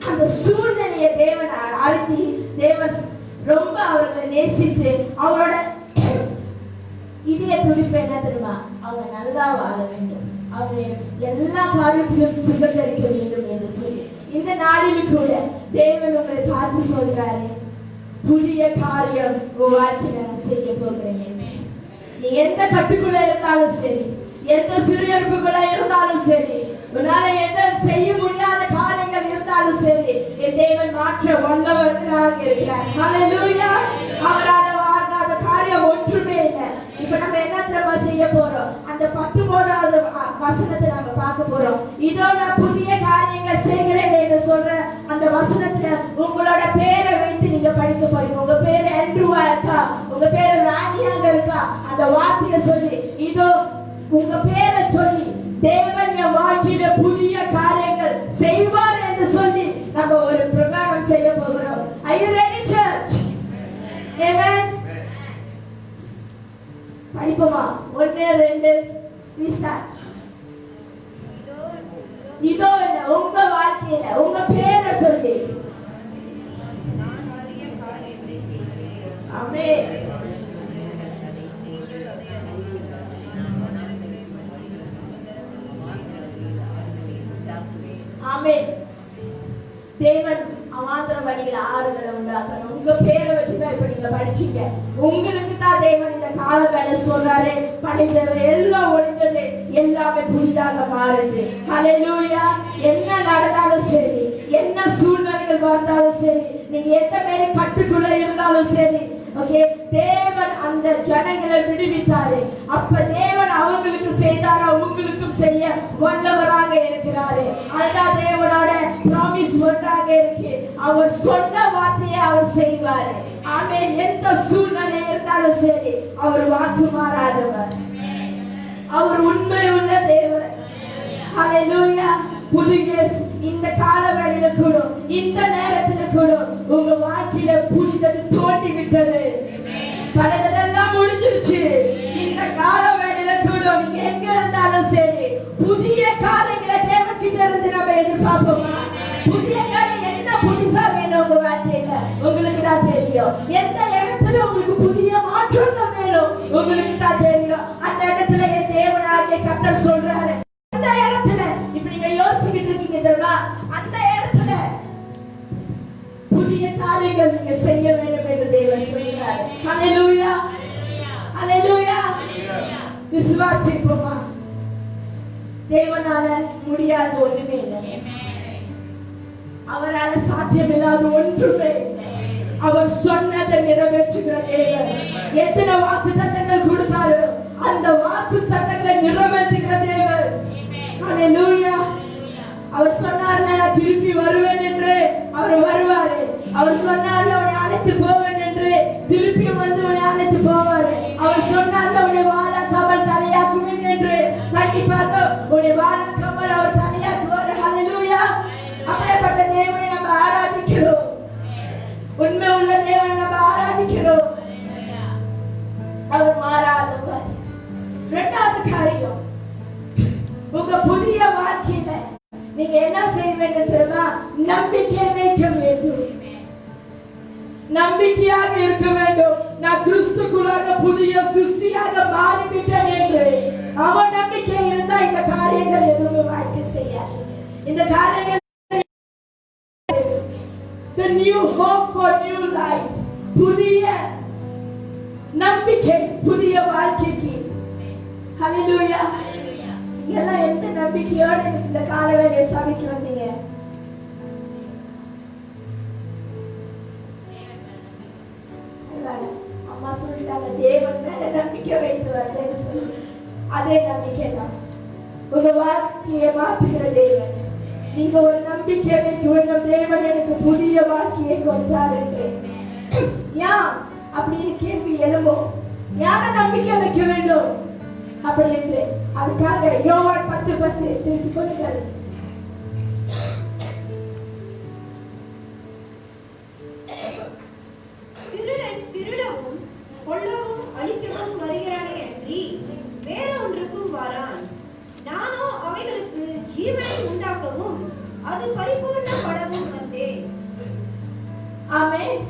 அந்த சூழ்நிலையை தேவன் அறிஞ்சி, தேவன் ரொம்ப அவர்களை நேசித்து அவரோட இதய துடிப்பு என்ன தெரியுமா? அவங்க நல்லா வாழ வேண்டும், அவங்க எல்லா காரியத்திலும் சுகந்தரிக்க வேண்டும் என்று சொல்லி இந்த நாளில் கூட தேவன் உங்களை பார்த்து சொல்றாரு, புதிய காரியம் உன் வாழ்க்கையில நான் செய்ய போகிறேன். நீ எந்த கட்டுக்குள்ள இருந்தாலும் சரி, எந்த சிறியர்ப்புக்குள்ள இருந்தாலும் சரி, உன்னால எந்த செய்ய முடியாத காரியங்கள் இருந்தாலும் சரி, என் தேவன் மாற்ற வல்லவராக இருக்கிறார். ஹல்லேலூயா. அவரால் ஆகாத காரியம் ஒன்றுமே இல்லை. இப்ப நம்ம என்ன தெரியுமா செய்ய போறோம்? அந்த 19வது வசனத்தை நம்ம பார்க்க போறோம். இதோ நான் புதிய காரியங்கள் செய்கிறேன் என்று சொல்ற அந்த வசனத்துல உங்களோட பேரை வைத்து நீங்க படிக்க போறீங்க. உங்க பேரு ஆண்ட்ரூவா இருக்கா, உங்க பேரு ராணியாக இருக்கா, அந்த வார்த்தையை சொல்லி, இதோ உங்க பேரை சொல்லி தேவன் என் வாழ்க்கையில புதிய காரியங்கள் செய்வார் என்று சொல்லி நம்ம ஒரு பிரகாரம் செய்ய போகிறோம். Are you ready, church? Amen. படிப்போமா? 1 2 we start. இதோ உங்க வாழ்க்கையில உங்க பேரை சொல்லி, ஆமென். ஆமென். தேவன் அவாந்தர வழியில ஆறுகளை உண்டாக்கணும். உங்க பேரை வச்சுதான் இப்ப நீங்க படிச்சீங்க. உங்களுக்கு தான் தேவன் இந்த கால வேலை சொல்றாரு, படைத்தது எல்லாம் ஒழிந்தது, எல்லாமே புதிதாக மாறுது. ஹல்லேலூயா. என்ன நடந்தாலும் சரி, என்ன சூழ்நிலைகள் வந்தாலும் சரி, நீங்க எந்த மாதிரி கட்டுக்குள்ள இருந்தாலும் சரி, ஓகே, தேவன் அந்த ஜனங்களை விடுவித்தாரு. அப்ப தேவன் அவங்களுக்கு செய்தாரா, உங்களுக்கும் செய்ய வல்லவராக இருக்கிறாரு. அதுதான் தேவனோட ப்ராமிஸ் ஒன்றாக இருக்கு. அவர் சொன்ன வார்த்தையை அவர் செய்வாரு. ஆமென். எந்த சூழ்நிலை இருந்தாலும் சரி, அவர் வாக்கு மாறாதவர். அவர் உண்மை உள்ள தேவன். ஹல்லேலூயா. புதிய இந்த காலவெளியில கூட, இந்த நேரத்துல கூட உங்க வாழ்க்கையில புதிதது தோண்டி விட்டது. பழையதெல்லாம் முடிஞ்சிருச்சு. இந்த காலவெளியில கூட நீங்க எங்க இருந்தாலும் சரி, புதிய காரியங்களை தேவன்கிட்ட இருந்து நம்ம எதிர்பார்ப்போமா? புதிய காரியம் என்ன புதுசா வேணும் உங்க வாழ்க்கையில? உங்களுக்கு தான் தெரியும். எந்த இடத்துல உங்களுக்கு புதிய மாற்றங்கள் வேணும் உங்களுக்கு தான் தெரியும். அந்த இடத்துல என் தேவனாகிய கர்த்தர் சொல்றாரு, அந்த இடத்துல இப்ப நீங்க யோசிச்சுக்கிட்டு இருக்கீங்க தெரியுமா, அந்த இடத்துல புதிய காரியங்கள் நீங்க செய்ய வேண்டும் என்று தேவன் சொல்றாரு. ஹல்லேலூயா, ஹல்லேலூயா. விசுவாசிப்போமா? தேவனால முடியாத ஒண்ணுமே இல்லை. அவரால் சாத்தியமில்லாத ஒன்றுமே இல்லை. அவர் சொன்னதை நிறைவேற்றுகிற தேவன். எத்தனை வாக்கு தத்தங்கள் கொடுத்தாரு, அந்த வாக்கு தத்தங்களை நிறைவேற்றுகிற தேவன். ஹல்லேலூயா. அவர் சொன்னார்ல, நான் திருப்பி வருவேன் என்று, அவர் வருவாரு. அவர் சொன்னார்ல, உன்னை அழைத்து போவேன் என்று, திருப்பி வந்து உன்னை அழைத்து போவாரு. அவர் சொன்னார்ல, உன்னை வாழாக்காமல் தலையாக்குவேன் என்று, கண்டிப்பாக உன்னை வாழாக்காமல் அவர் தலையாக்குவார். ஹல்லேலூயா. அப்படிப்பட்ட தேவனை நம்ம ஆராதிக்கிறோம். உண்மை உள்ள தேவனை நம்ம ஆராதிக்கிறோம். அவர் மாறாதவர். இரண்டாவது காரியம், உங்க புதிய வாழ்க்கையில நீங்க என்ன செய்ய வேண்டும் தெரியுமா? நம்பிக்கை வைக்க வேண்டும். நம்பிக்கையாக இருக்க வேண்டும். நான் கிறிஸ்துக்குள்ளாக புதிய சிருஷ்டியாக மாறிவிட்டேன் என்று அவன் நம்பிக்கை இருந்தா இந்த காரியங்கள் எதுவுமே வாழ்க்கை செய்யாது. இந்த காரியங்கள் the new hope for new life, புதிய நம்பிக்கை, புதிய வாழ்க்கைக்கு. ஹல்லேலூயா. எல்லாம் எந்த நம்பிக்கையோட இந்த காலவேளை சபைக்கு வந்தீங்க? அம்மா சொல்லிட்டாங்க, தேவன் மேல நம்பிக்கை வைத்து வரேன்னு சொல்லி. அதே நம்பிக்கை தான் உங்க வாழ்க்கையை மாற்றுகிற தேவன். நீங்க ஒரு நம்பிக்கை வைக்க வேண்டும், தேவன் எனக்கு புதிய வாழ்க்கையை கொடுத்தார் என்று. ஏன் அப்படின்னு கேள்வி எழும்போம். யார நம்பிக்கை வைக்க வேண்டும் அப்படி என்று. அதுக்காக யோவான் 10:10 திருப்பி கொள்ளுங்கள். திருடவும் கொல்லவும் அழிக்கவும் வருகிறானே அன்றி வேற ஒன்றுக்கும் வாரான். நானோ அவைகளுக்கு ஜீவனை உண்டாக்கவும் அது பரிபூர்ணப்படவும் வந்தேன். ஆமென்.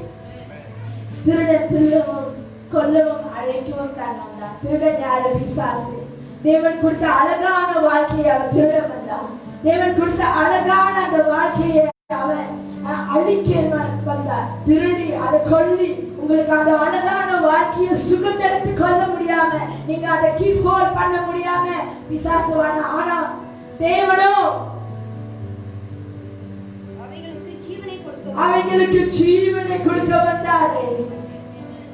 திருடவும் கொல்லவும் அழைக்கவும் தான் வந்தான். திருடன் யாரு? பிசாசு. தேவன் கொடுத்த அழகான வாழ்க்கையை அவன் திருட வந்தான். தேவன் கொடுத்த அழகான அந்த வாழ்க்கையை அவன் அழிக்க வந்தார். திருடி அதை கொல்லி உங்களுக்கு அந்த அழகான வாழ்க்கையை சுதந்திரத்து கொள்ள முடியாம, நீங்க அதை கீப் ஹோல்ட் பண்ண முடியாம பிசாசுவான. ஆனா தேவனோ அவைகளுக்கு ஜீவனை கொடுக்க வந்தாரு.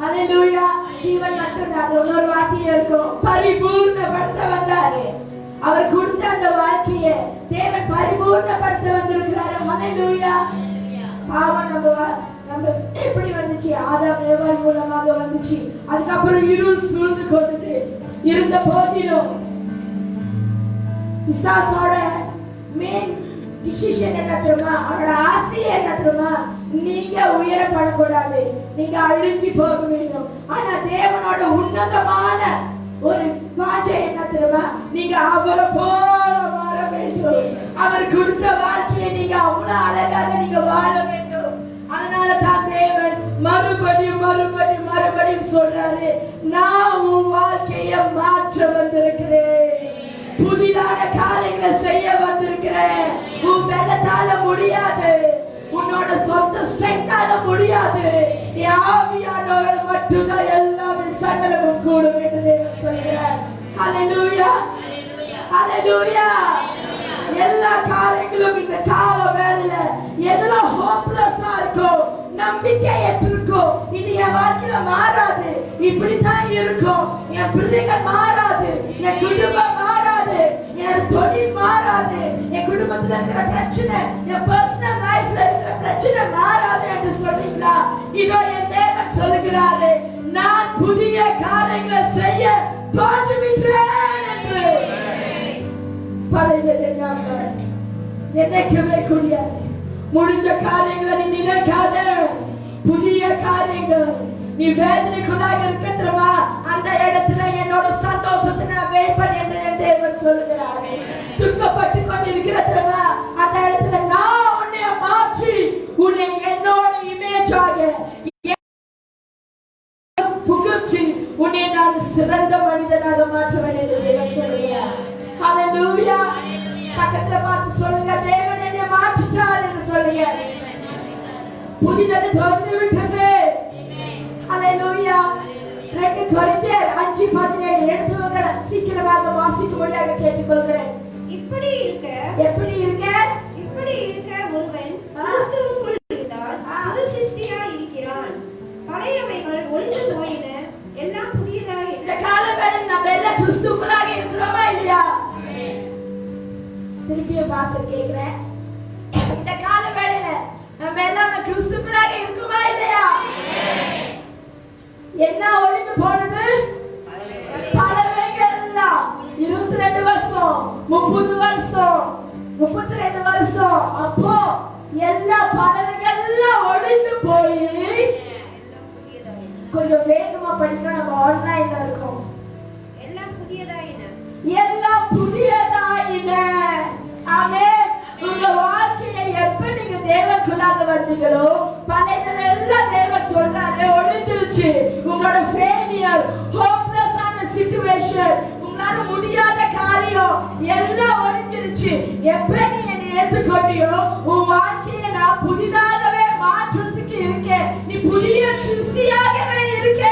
ஹல்லேலூயா. ஜீவன் மட்டும்தான், அது இன்னொரு வார்த்தையே இருக்கும், பரிபூர்ணப்படுத்த வந்தாரு. அவர் கொடுத்த அந்த வாழ்க்கையை தேவன் பரிபூர்ணப்படுத்த வந்திருக்கிறாரு. ஹல்லேலூயா. பாவம் நம்ம எப்படி வந்துச்சு? ஆதாம் ஏவாள் மூலமாக வந்துச்சு. அதுக்கப்புறம் இருள் சூழ்ந்து கொண்டது. இருந்த போதிலும் பிசாசோட மெயின் டிசிஷன் என்ன தெரியுமா? அவனோட ஆசை என்ன தெரியுமா? நீங்க உயரப்படக்கூடாது, நீங்க அழுகி போக வேண்டும். ஆனா தேவனோட உன்னதமான ஒரு வாஞ்சை என்ன தெரியுமா? நீங்க அவரை போல வாழ வேண்டும். அவர் கொடுத்த வாழ்க்கையை நீங்க அவ்வளவு அழகாக நீங்க வாழ வேண்டும். அதனால தான் தேவன் மறுபடியும் மறுபடியும் மறுபடியும் சொல்றாரு, நான் உன் வாழ்க்கையை மாற்ற வந்திருக்கிறேன், புதிதான காரியங்களை செய்ய வந்திருக்கிறேன். உன் பலத்தால முடியாது, உன்னோட சொந்த ஸ்ட்ரெங்தால முடியாது, நீ ஆவியானவர் மட்டும்தான் எல்லாமே சகலமும் கூடும் என்று தேவன் சொல்கிறார். ஹல்லேலூயா, ஹல்லேலூயா. எல்லா காரியங்களும் இந்த கால வேளையில எதெல்லாம் ஹோப்லெஸ்ஸா இருக்கோ நம்பிக்கையற்று இருக்கும். இது என் வாழ்க்கையில மாறாது, இப்படித்தான் இருக்கும், என் பிள்ளைகள் மாறாது, என் குடும்பம் மாறாது, என்னோட தொழில் மாறாது, என் குடும்பத்துல இருக்கிற பிரச்சனை, என் பர்சனல் லைஃப்ல இருக்கிற பிரச்சனை மாறாது என்று சொல்றீங்களா? இதோ என் தேவன் சொல்லுகிறாரு, நான் புதிய காரியங்களை செய்ய தோன்றுவிட்டேன் என்று. பழையதை நினைக்கவே கூடாது. முடிந்த காரியங்களை நீ நினைக்காத. புதிய காரியங்கள் நீ வேதனைக்குள்ளாக இருக்கிறவா, அந்த இடத்துல என்னோட சந்தோஷத்தை நான் வைப்பேன் என்று என் தேவன் சொல்லுகிறார். துக்கப்பட்டு கொண்டு இருக்கிறவா, அந்த இடத்துல நான் உன்னை மாற்றி உன்னை என்னோட இமேஜாக புகுச்சி உன்னை நான் சிறந்த மனிதனாக மாற்றுவேன் என்று தேவன் சொல்லுகிறார். ஹல்லேலூயா. பக்கத்துல பார்த்து சொல்லுங்க, தேவன் என்னை மாற்றிட்டார் என்று சொல்லுங்க. புதியது திறந்து விட்டது. ஹல்லேலூயா. 2 கொரிந்தியர் 5:17 எடுத்துவங்க சீக்கிரமாக வாசிக்கும்படியாக கேட்டுக்கொள்கிறேன். இப்படி இருக்க ஒருவன் கிறிஸ்துவுக்குள் இருந்தால் புது சிருஷ்டியாய் இருக்கிறான். பழையவைகள் ஒழிந்து போயின, எல்லாம் புதியதாயின. இந்த காலவேளையில் நம்ம எல்லாம் கிறிஸ்துவுக்குள்ளாக இருக்கிறோமா இல்லையா? திருப்பியும் பாஸ்டர் கேக்குறேன், இந்த காலவேளையில நம்ம எல்லாமே கிறிஸ்துவுக்குள்ளாக இருக்குமா இல்லையா? என்ன ஒழிந்து போனது? பழையவைகள் எல்லாம் 22 வருஷம், 30 வருஷம், 32 வருஷம், அப்போ எல்லா பழையவைகள் எல்லாம் ஒழிந்து போய், கொஞ்சம் வேகமா படிக்க நம்ம ஆன்லைன்ல இருக்கோம். எல்லாம் புதியதாயின. ஆமென். உங்க வாழ்க்கையை எப்ப நீங்க தேவனுக்குள்ளாக வந்தீங்களோ, பழையதுல எல்லாம் தேவன் சொல்றாரு ஒழிந்துருச்சு. உங்களோட ஃபெயிலியர், ஹோப்லெஸ்ஸான சிச்சுவேஷன், உங்களால முடியாத காரியம் எல்லாம் ஒழிஞ்சிருச்சு. எப்ப நீ என்னை ஏற்றுக்கொண்டியோ, உன் வாழ்க்கையை நான் புதிதாகவே மாற்றத்துக்கு இருக்கேன். நீ புதிய சிருஷ்டியாகவே இருக்க.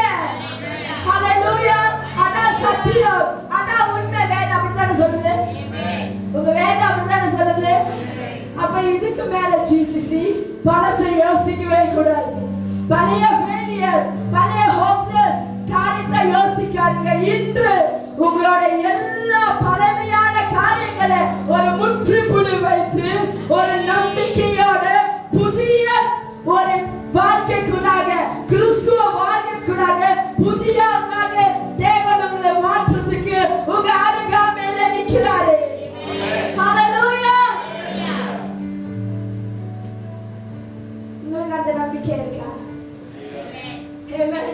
ஹல்லேலூயா. அதான் சத்தியம், அதான் உண்மை. வேதம் அப்படித்தானே சொல்லுது. உங்க வேதம் அப்படித்தானே சொல்லுது. அப்ப இதுக்கு மேல ஜிசிசி பழசை யோசிக்கவே கூடாது. பழைய ஃபெயிலியர், பழைய ஹோப்லெஸ் காரியத்தை யோசிக்காதீங்க. இன்று உங்களோட எல்லா பழமையான காரியங்களை ஒரு முற்றுப்புள்ளி வைத்து ஒரு நம்பிக்கையோட புதிய ஒரு வாழ்க்கைக்குள்ளாக, கிறிஸ்துவ வாழ்க்கைக்குள்ளாக புதிய தேவன் உங்களை மாற்றத்துக்கு உங்க அருகாமையில நிற்கிறாரு. ஹல்லேலூயா. உங்களுக்கு அந்த நம்பிக்கை இருக்கா? ஆமென்.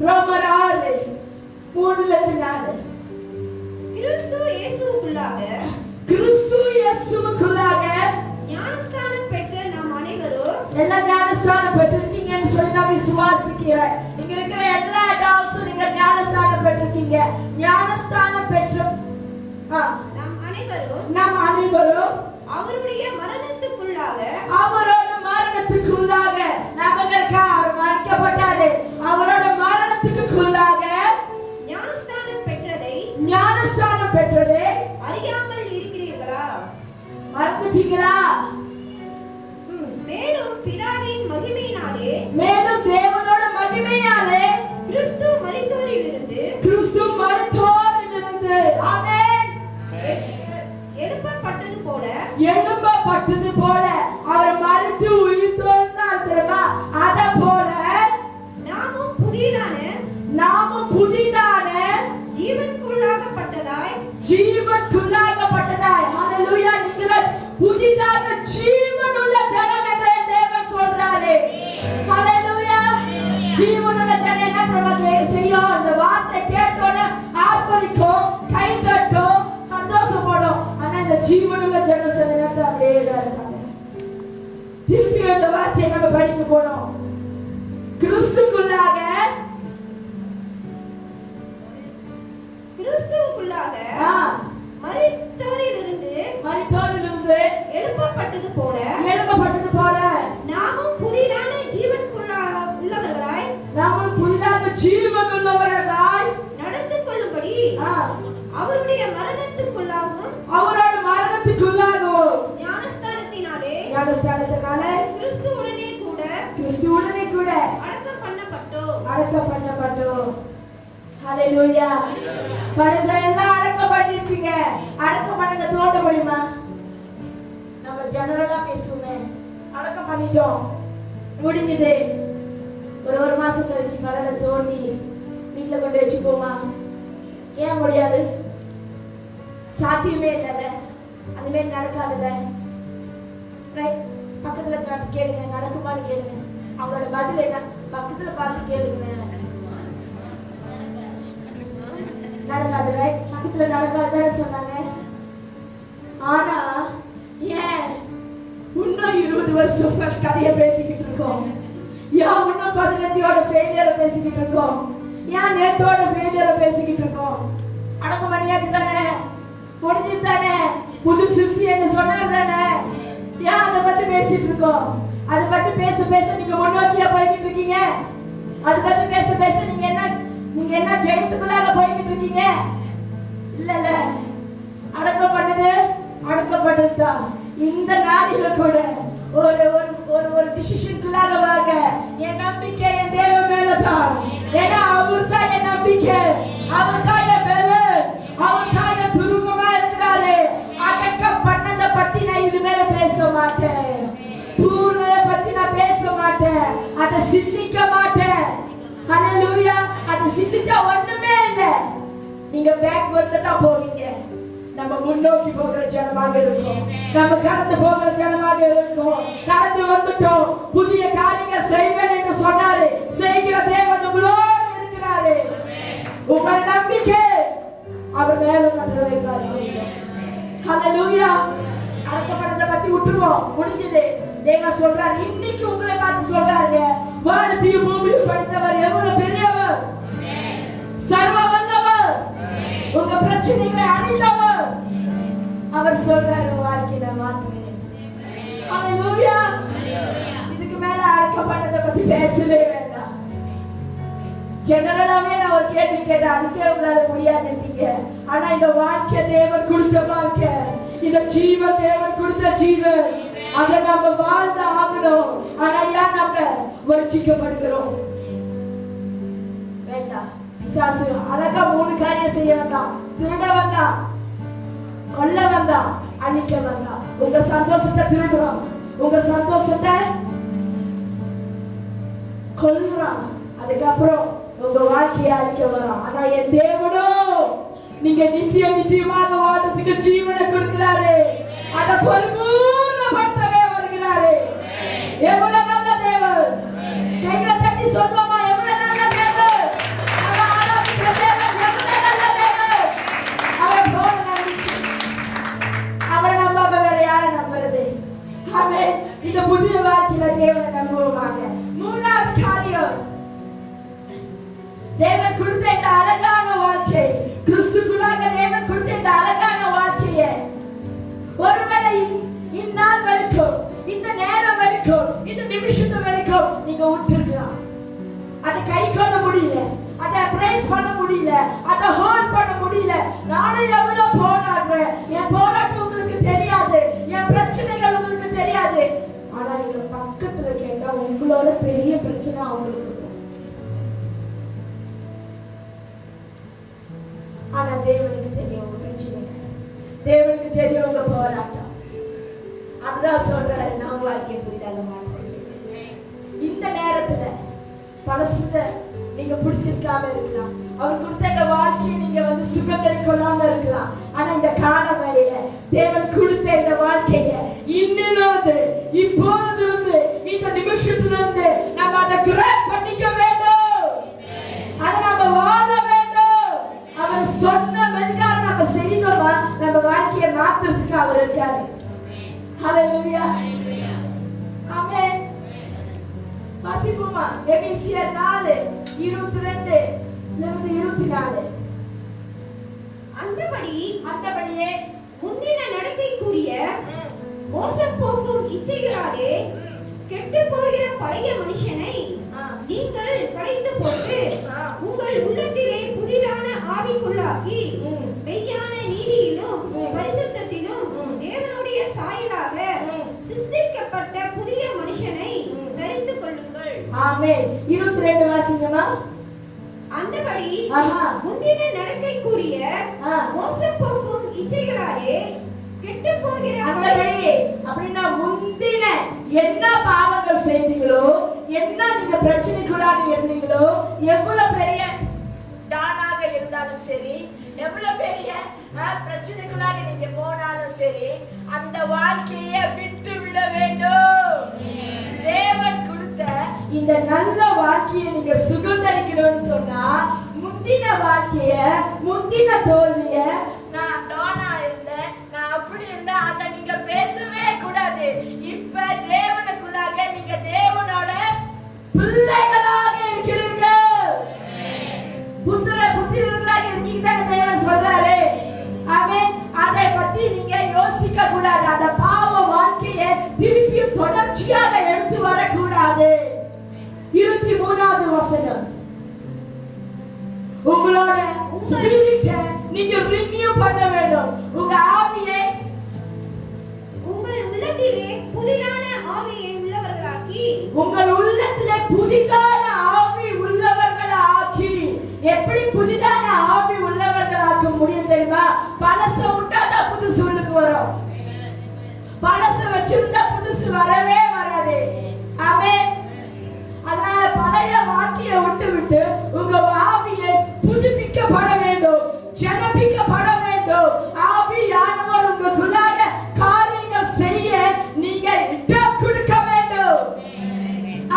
ரோமர் 6:3-4 கிறிஸ்து இயேசுவுக்குள்ளாக ஞானஸ்தானம் பெற்ற நாம் அனைவரும் எல்லா ஞானஸ்தானம் பெற்றிருக்கீங்கன்னு சொல்லி நான் விசுவாசிக்கிறேன். இங்க இருக்கிற எல்லா அடல்ட்ஸும் நீங்க ஞானஸ்தானம் பெற்றிருக்கீங்க. ஞானஸ்தானம் பெற்ற நாம் அனைவரும் அவருடைய மரணத்துக்குள்ளாக அவரோட மரணத்துக்குள்ளாக நமக்கு அவர் மறிக்கப்பட்டாரு. அவரோட மரணத்துக்குள்ளாக ஞானஸ்தானம் பெற்றதை அறியாமல் இருக்கிறீர்களா? மறந்துட்டீங்களா? மேலும் பிதாவின் மகிமையினாலே, மேலும் தேவனோட மகிமையாலே கிறிஸ்து மரித்தோரிலிருந்து ஆமென் எழுப்பப்பட்டது போல அவர் மரித்து உயிர்த்தெழுந்தார் தெரியுமா? அத போல நாமும் புதிதான ஜீவனுக்குள்ளாகப்பட்டதாய் ஹல்லேலூயா. நீங்களே புதிதாக ஜீவனுள்ள ஜனம் என்று தேவன் சொல்றாரு. ஹல்லேலூயா. ஜீவனுள்ள ஜனம் என்ன தெரியுமா செய்யும்? அந்த வார்த்தை கேட்டோன்னே ஆர்ப்பரிக்கும், கை தட்டும், சந்தோஷப்படும். ஆனா இந்த ஜீவனுள்ள ஜனம் சில நேரத்தில் அப்படியே தான் இருக்காங்க. திருப்பி அந்த வார்த்தையை நம்ம படிக்க போனோம். கிறிஸ்துவுக்குள்ளாக மரித்தோரிலிருந்து எழுப்பப்பட்டது போல நாமும் புதிதான ஜீவன் உள்ளவர்களாய் நடந்து கொள்ளும்படி அவருடைய மரணத்துக்குள்ளாகவும் ஞானஸ்தானத்தினாலே கிறிஸ்து கிறிஸ்துவுடனே கூட அடக்கம் பண்ணப்பட்டோம். அடக்கம் பண்ணப்பட்டோம். ஹalleluya. பணத்தை எல்லாம் அடக்கம் பண்ணிடுச்சுங்க. அடக்கம் பண்ணுங்க தோண்ட முடியுமா? நம்ம ஜெனரலா பேசுவோமே, அடக்கம் பண்ணிட்டோம் முடிஞ்சது. ஒரு மாசம் கழிச்சு கடலை தோண்டி வீட்டுல கொண்டு வச்சுப்போமா? ஏன் முடியாது? சாத்தியமே இல்லைல்ல, அந்த மாதிரி நடக்காதுல்ல. பக்கத்துல கேளுங்க, நடக்குமான்னு கேளுங்க. அவங்களோட பதில் என்ன? பக்கத்துல பார்த்து கேளுங்க. நடக்காது. பக்கத்துல நடக்காதுன்னு சொன்னாங்க. ஆனா ஏன் இன்னும் 20 வருஷம் கதையை பேசிக்கிட்டு இருக்கோம்? ஏன் இன்னும் 15ஓட ஃபெயிலியரை பேசிக்கிட்டு இருக்கோம்? ஏன் நேத்தோட ஃபெயிலியரை பேசிக்கிட்டு இருக்கோம்? அடக்கம் பண்ணியாச்சு தானே, முடிஞ்சது தானே, புது சிருஷ்டி என்று சொன்னார் தானே, ஏன் அதை பத்தி பேசிட்டு இருக்கோம்? அதை பத்தி பேச பேச நீங்க முன்னோக்கியா போய்கிட்டு இருக்கீங்க. அதை பத்தி பேச பேச நீங்க என்ன ஜெயத்துக்குள்ளாக போய்கிட்டு இருக்கீங்க? இல்ல, அடக்கப்பட்டதுதான். இந்த நாளில கூட ஒரு டிசிஷனுக்குள்ளாக வாங்க. என் நம்பிக்கை என் தேவ மேலதான். ஏன்னா அவர் தான் என் நம்பிக்கை, அவர் தான் என் மேல, அவர் தான் என் துருவமா இருக்கிறாரு. அடக்கம் பண்ணதை பத்தி நான் இது மேல பேச மாட்டேன். பூர்ணத்தை பத்தி நான் பேச மாட்டேன். அதை சிந்திக்க மாட்டேன். ஹalleluya. அதை சிந்திச்சா ஒண்ணுமே இல்லை. நீங்க பேக்வர்ட்ல தான் போவீங்க. நம்ம முன்னோக்கி போகிற ஜனமாக இருக்கும். நம்ம கடந்து போகிற ஜனமாக இருக்கும். கடந்து வந்துட்டோம். புதிய காரியங்கள் செய்வேன் என்று சொன்னாரு. செய்கிற தேவன் உங்களோடு இருக்கிறாரு. உங்கள் நம்பிக்கை அவர் மேல வைக்கிறார். ஹalleluya. அடக்கப்பட்டதை பத்தி விட்டுருவோம், முடிஞ்சது. தேவன் சொல்றார், இன்னைக்கு உங்களை பார்த்து சொல்றாருங்க, வானத்தையும் பூமியும் படைத்தவர் எவ்வளவு பெரியவர், சர்வ வல்லவர், உங்க பிரச்சனைகளை அறிந்தவர். அவர் சொல்றாரு, வாழ்க்கையில மாத்துறேன். ஹalleluya. இதுக்கு மேல அடக்கப்பட்டதை பத்தி பேசவே வேண்டாம். ஜெனரலாவே நான் ஒரு கேள்வி கேட்டேன், அதுக்கே உங்களால முடியாதுட்டீங்க. ஆனா இந்த வாழ்க்கை தேவன் கொடுத்த வாழ்க்கை, இந்த ஜீவன் தேவன் கொடுத்த ஜீவன், அதை நம்ம வாழ்ந்து ஆகணும். ஆனா ஏன் நம்ம வஞ்சிக்கப்படுகிறோம்? வேண்டாம். பிசாசு அழகா 3 காரியம் செய்ய வந்தான். திருட வந்தான், கொல்ல வந்தான், அழிக்க வந்தான். உங்க சந்தோஷத்தை திருடுறான், உங்க சந்தோஷத்தை கொல்றான், அதுக்கப்புறம் உங்க வாழ்க்கையை அழிக்க வரான். ஆனா என் தேவனோ நீங்க நித்தியமாக வாழ்றதுக்கு ஜீவனை கொடுக்கிறாரு. அதை பரிபூர்ணப்படுத்தவே வருகிறாரு. எவ்வளவு நல்ல தேவன்! கைகளை தட்டி சொல்லுவோமா, எவ்வளவு நல்ல தேவன்! அவரை நம்பாம வேற யாரை நம்புறது? ஆமென். இந்த புதிய வாழ்க்கையில தேவனை நம்புவோமாக. 3வது காரியம், தேவன் கொடுத்த இந்த அழகான வாழ்க்கை, கிறிஸ்துக்குள்ளாக தேவன் கொடுத்த இந்த அழகான வாழ்க்கையை ஒருவேளை இந்நாள் வரைக்கும், இந்த நேரம் வரைக்கும், இந்த நிமிஷத்து வரைக்கும் நீங்க விட்டுருக்கலாம். அதை கை கொள்ள முடியல, அதை பிரைஸ் பண்ண முடியல, அதை ஹோல்ட் பண்ண முடியல. நானும் எவ்வளவு போராடுறேன், என் போராட்டம் உங்களுக்கு தெரியாது, என் பிரச்சனைகள் உங்களுக்கு தெரியாது. ஆனா நீங்க பக்கத்துல கேட்டா உங்களோட பெரிய பிரச்சனை அவங்களுக்கு இருக்கும். ஆனா தேவனுக்கு தெரியும் உங்க பிரச்சனைகள், தேவனுக்கு தெரியும் உங்க போராட்டம். அதுதான் சொல்றாரு, நான் வாழ்க்கை புரிதாக மாட்டேன். இந்த நேரத்துல பலசுத நீங்க பிடிச்சிருக்காம இருக்கலாம், அவர் கொடுத்த இந்த வாழ்க்கையை நீங்க சுகத்தை கொள்ளாம இருக்கலாம். ஆனா இந்த கால வேளையில தேவன் கொடுத்த இந்த வாழ்க்கையை இன்னிலிருந்து, இப்பொழுதிலிருந்து, இந்த நிமிஷத்திலிருந்து நம்ம அதை கிராப் பண்ணிக்க வேண்டும், அதை நம்ம வாழ வேண்டும். அவர் சொன்ன மெதுக்காக நம்ம செய்தோமா, நம்ம வாழ்க்கையை மாத்துறதுக்கு அவர் இருக்காரு. ஹalleluya. ஆமென். வாசிப்போமா, எபேசியர் 4:22 இருந்து 24. அந்தபடியே முந்தின நடக்கைக்குரிய மோசம் போக்கும் இச்சைகளாலே கெட்டு போகிற பழைய மனுஷனை நீங்கள் களைந்து போட்டு உங்கள் உள்ளத்திலே புதிதான ஆவிக்குள்ளாக்கி மெய்யான நீதியிலும் பரிசுத்தத்திலும் தேவனுடைய சாயலாக சிருஷ்டிக்கப்பட்ட புதிய மனுஷனை தெரிந்து கொள்ளுங்கள். ஆமென். 22 வாசிங்கம்மா. அந்தபடி ஆஹா. முந்தின நடக்கைக்குரிய மோசம் போக்கும் இச்சைகளாலே கெட்டு போகிற அந்தபடி அப்படின்னா முந்தின என்ன பாவங்கள் செய்தீங்களோ, என்ன நீங்க பிரச்சனைக்குள்ளாக இருந்தீங்களோ, எவ்வளவு பெரிய டானாக இருந்தாலும் சரி, எவ்வளவு பெரிய பிரச்சனைக்குள்ளாக நீங்க போனாலும் சரி, அந்த வாழ்க்கையை விட்டு விட வேண்டும். தேவன் கொடுத்த இந்த நல்ல வாழ்க்கையை நீங்க சுகந்தரிக்கணும்னு சொன்னா, முந்தின வாழ்க்கைய, முந்தின தோல்விய, நான் டானா இருந்தேன், நான் அப்படி இருந்தா அதை நீங்க பேசவே கூடாது. இப்ப தேவனுக்குள்ளாக நீங்க தேவனோட பிள்ளைகளாக இருக்கிறீர்கள். புத்திரர்களாக இருக்கீங்க தேவன் சொல்றாரு. ஆமென். அதை பத்தி நீங்க யோசிக்க கூடாது. அந்த பாவ வாழ்க்கையை திருப்பியும் தொடர்ச்சியாக எடுத்து வரக்கூடாது. 23வது வசனம். உங்களோட ஸ்பிரிட்டை நீங்க ரினியூ பண்ண வேண்டும். உங்க ஆவியை உங்கள் உள்ளத்திலே புதிதான ஆவியை உள்ளவர்களாக்கி, உங்கள் உள்ளத்திலே புதிதான ஆவி உள்ளவர்களாக்கி. எப்படி புதிதான ஆவி உள்ளவர்களாக்க முடியும் தெரியுமா? பழச விட்டாதான் புதுசு உள்ளுக்கு வரும். பழச வச்சிருந்தா புதுசு வரவே வராது. ஆமென். அதனால பழைய வாழ்க்கையை விட்டு உங்க ஆவியை புதுப்பிக்கப்பட வேண்டும், ஜெனபிக்கப்பட வேண்டும். ஆவியானவர் உங்களுக்குள்ளாக காரியங்கள் செய்ய நீங்க இடம் கொடுக்க வேண்டும்.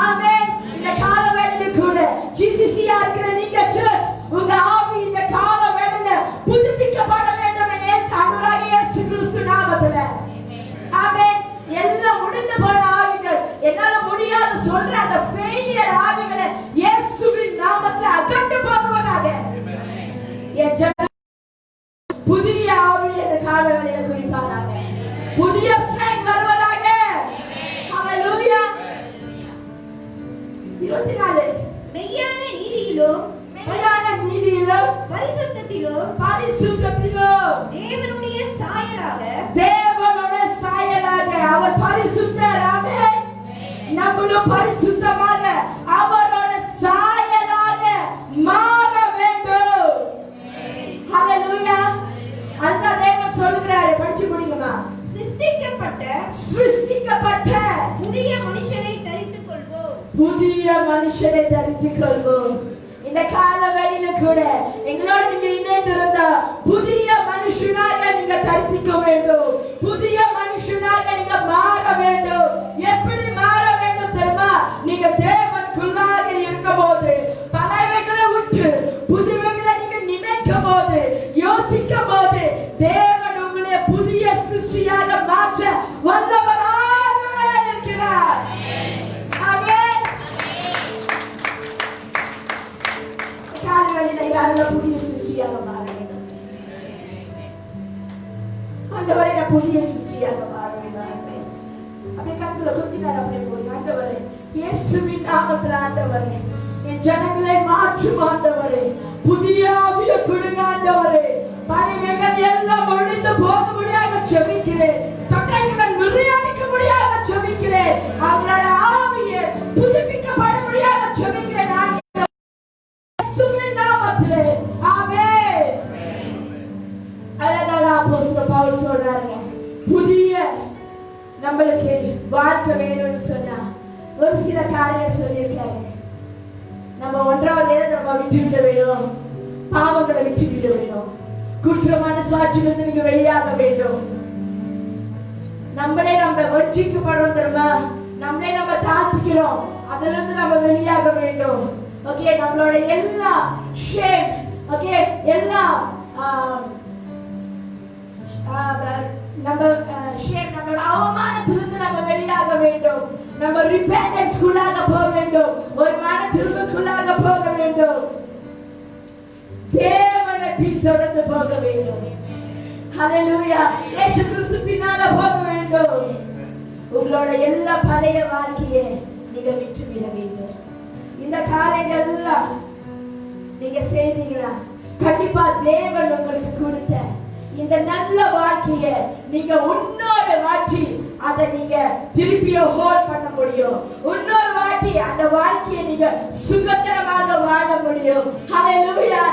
ஆமென். இந்த காலவேளையில கூட ஜிசிசியா இருக்கிற நீங்க சர்ச், உங்க ஆவி இந்த காலவேளையில புதுப்பிக்கப்பட வேண்டும் என்ற ஆண்டவராகிய இயேசு கிறிஸ்து நாமத்திலே. ஆமென். எல்லாம் முடிந்து போன ஆவிகள், என்னால முடியாது சொல்ற அந்த ஃபெயிலியர் ஆவிகளை இயேசுவின் நாமத்திலே அகன்று போகுவதாக. புதிய ஆவி இந்த காலவேளையில குடிப்பாராக. புதிய ஸ்ட்ரெங்த் வருவதாக. ஹalleluya. 24 மெய்யான நீதியிலும் பரிசுத்தத்திலும் தேவனுடைய சாயலாக அவர் பரிசுத்தர். ஆமென். நம்மளும் பரிசுத்தமாக அவரோட சாயலாக மாற வேண்டும். ஹalleluya. அந்த தேவன் சொல்றாரு, படிச்சு முடிங்கம்மா. சிருஷ்டிக்கப்பட்ட புதிய மனுஷனை தரித்துக் கொள்வோம். புதிய மனுஷனை தரித்துக் கொள்வோம். இந்த காலவெளியில கூட எங்களோட நீங்க இணைந்திருந்தா புதிய மனுஷனாக நீங்க தரித்துக்க வேண்டும். புதிய மனுஷனாக நீங்க மாற வேண்டும். எப்படி மாற வேண்டும் தெரியுமா? நீங்க தேவனுக்குள்ளாக இருக்கும் போது, பழையவைகளை விட்டு புதியவைகளை நீங்க நினைக்கும் போது, யோசிக்கும் போது, தேவன் உங்களை புதிய சிருஷ்டியாக மாற்ற வல்லவராக இருக்கிறார். ஆமென். காலங்களில் யாரெல்லாம் புதிய சிருஷ்டியாக மாற வேண்டும்? ஆண்டவரே, நான் புதிய சிருஷ்டியாக மாற வேண்டும். அப்படியே கண்களை குத்தினார். அப்படியே போய் ஆண்டவரே, இயேசுவின் நாமத்தில் ஆண்டவரே, என் ஜனங்களை மாற்றும் ஆண்டவரே, புதிய ஆவியை கொடுங்க ஆண்டவரே. பழையவைகள் எல்லாம் ஒழிந்து போகும்படியாக ஜெபிக்கிறேன். தக்கைகள் முறியடிக்க முடியாத ஜெபிக்கிறேன். அவங்களோட ஆவியை புதுப்பிக்கப்படும்படியாக ஜெபிக்கிறேன். இயேசுவின் நாமத்திலே ஆமென். அழகாக அப்போஸ்தலர் பவுல் சொல்றாங்க, புதிய நம்மளுக்கு வாழ்க்கை வேணும்னு சொன்னா ஒரு சில காரியம் சொல்லியிருக்காரு. நம்ம ஒன்றாவது நம்ம விட்டுவிட வேணும், பாவங்களை விட்டுவிட வேணும், குற்றமான சாட்சியிலிருந்து நீங்க வெளியாக வேண்டும். நம்மளே நம்ம வஞ்சிக்கப்படும் தெரியுமா? நம்மளே நம்ம தாழ்த்திக்கிறோம், அதுல இருந்து நம்ம வெளியாக வேண்டும். ஓகே, நம்மளோட எல்லா ஷேம், ஓகே, எல்லாம் நம்மளோட அவமானத்திலிருந்து நம்ம வெளியாக வேண்டும். நம்ம ரிபெண்டன்ஸ் குள்ளாக போக வேண்டும். ஒரு மன திரும்புக்குள்ளாக போக வேண்டும். தேவனை பின்தொடர்ந்து போக வேண்டும். ஹalleluya. இயேசு கிறிஸ்து பின்னால போக வேண்டும். உங்களோட எல்லா பழைய வாழ்க்கையை நீங்க விட்டுவிட வேண்டும். இந்த காரியங்கள் எல்லாம் நீங்க செய்தீங்களா? கண்டிப்பா தேவன் உங்களுக்கு கொடுத்த இந்த நல்ல வாழ்க்கையை நீங்க உன்னோட மாற்றி அதை நீங்க திருப்பியும் ஹோல்ட் பண்ண முடியும். இன்னொரு இல்லாட்டி அந்த வாழ்க்கையை நீங்க சுதந்திரமாக வாழ முடியும். ஹalleluya.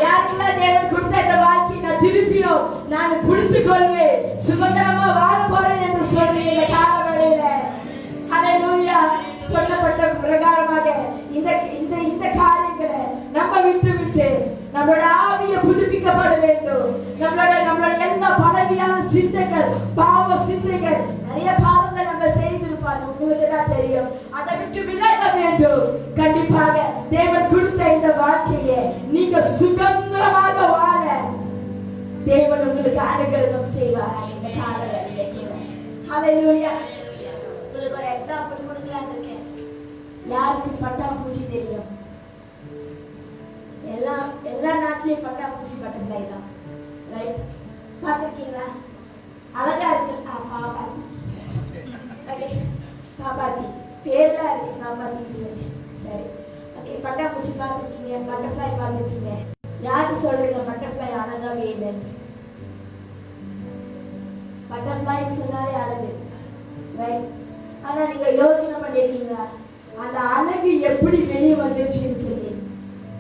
யாருக்கெல்லாம் தேவன் கொடுத்த இந்த வாழ்க்கையை நான் திருப்பியும் நான் பிடித்துக் கொள்வேன், சுதந்திரமா வாழ போறேன் என்று சொல்றீங்க இந்த கால வேளையில. ஹalleluya. சொல்லப்பட்ட பிரகாரமாக இந்த காரியங்களை நம்ம விட்டு நம்மளோட ஆவியை புதுப்பிக்கப்பட வேண்டும். நம்மளோட எல்லா பலவியான சிந்தைகள், பாவ சிந்தைகள், நிறைய பாவங்கள் நம்ம செய்திருப்பாங்க, உங்களுக்கு தான் தெரியும். அதை விட்டு விலக வேண்டும். கண்டிப்பாக தேவன் கொடுத்த இந்த வாழ்க்கையை நீங்க சுதந்திரமாக வாழ தேவன் உங்களுக்கு அனுகிரகம் செய்வார் இந்த காலகட்டத்தில். ஹalleluya. உங்களுக்கு ஒரு எக்ஸாம்பிள் கொடுக்கலாம்னு இருக்கேன். யாருக்கு பட்டாம்பூச்சி தெரியும்? எல்லா நாட்டிலையும் பட்டாம்பூச்சி பட்டர்ஃப்ளை தான், ரைட்? பார்த்துருக்கீங்களா? அழகா இருக்கு. பாப்பாத்தி. ஓகே, பாப்பாத்தி பேர்லாம் இருக்கு, பாப்பாத்தி சொல்லி. சரி, ஓகே. பட்டாம்பூச்சி பார்த்துருக்கீங்க, பட்டர்ஃப்ளை பார்த்துருக்கீங்க. யாரு சொல்றீங்க பட்டர்ஃப்ளை அழகாவே இல்லைன்னு? பட்டர்ஃப்ளை சொன்னாலே அழகு, ரைட்? ஆனா நீங்க யோசனை பண்ணிருக்கீங்களா அந்த அழகு எப்படி வெளியே வந்துச்சுன்னு சொல்லி?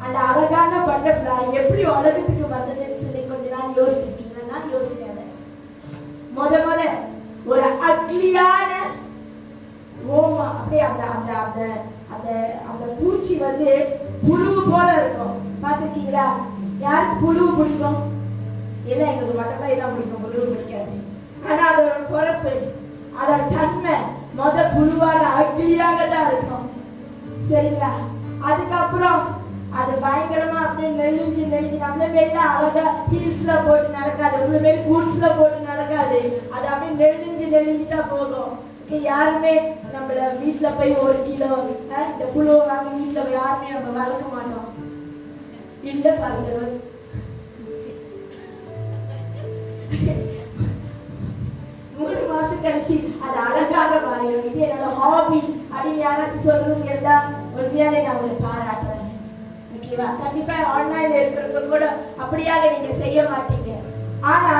அந்த அழகான பட்டர்ஃப்ளை எப்படி உலகத்துக்கு வந்ததுன்னு சொல்லி கொஞ்ச நாள் யோசிச்சிருக்கீங்களா? நான் யோசிச்சேன். முத ஒரு அக்லியான ஓமா, அப்படியே அந்த அந்த அந்த அந்த அந்த பூச்சி வந்து புழு போல இருக்கும். பார்த்துருக்கீங்களா? யாருக்கு புழு பிடிக்கும்? இல்லை, எங்களுக்கு பட்டர்ஃப்ளை தான் பிடிக்கும், புழு பிடிக்காது. ஆனா அதோட பொறப்பு, அதோட தன்மை புழுவால அக்லியாக தான் இருக்கும், சரிங்களா? அதுக்கப்புறம் அது பயங்கரமா அப்படியே நெளிஞ்சு நம்மள மேல அழகா ஹீல்ஸ்ல போட்டு நடக்காது, உள்ள மேல பூட்ஸ்ல போட்டு நடக்காது. அது அப்படியே நெளிஞ்சு தான் போகும். யாருமே நம்மள வீட்டுல போய் 1 கிலோ இந்த புழுவை வாங்கி வீட்டுல யாருமே நம்ம வளர்க்க மாட்டோம். இல்ல பாஸ்டர், 3 மாசம் கழிச்சு அது அழகாக மாறிடும். இது என்னோட ஹாபி அப்படின்னு யாராச்சும் சொல்றதுங்க இருந்தா உண்மையாலே நான் உங்களை பாராட்டுறேன். ஓகேவா? கண்டிப்பா ஆன்லைன்ல இருக்கிறவங்க கூட அப்படியாக நீங்க செய்ய மாட்டீங்க. ஆனா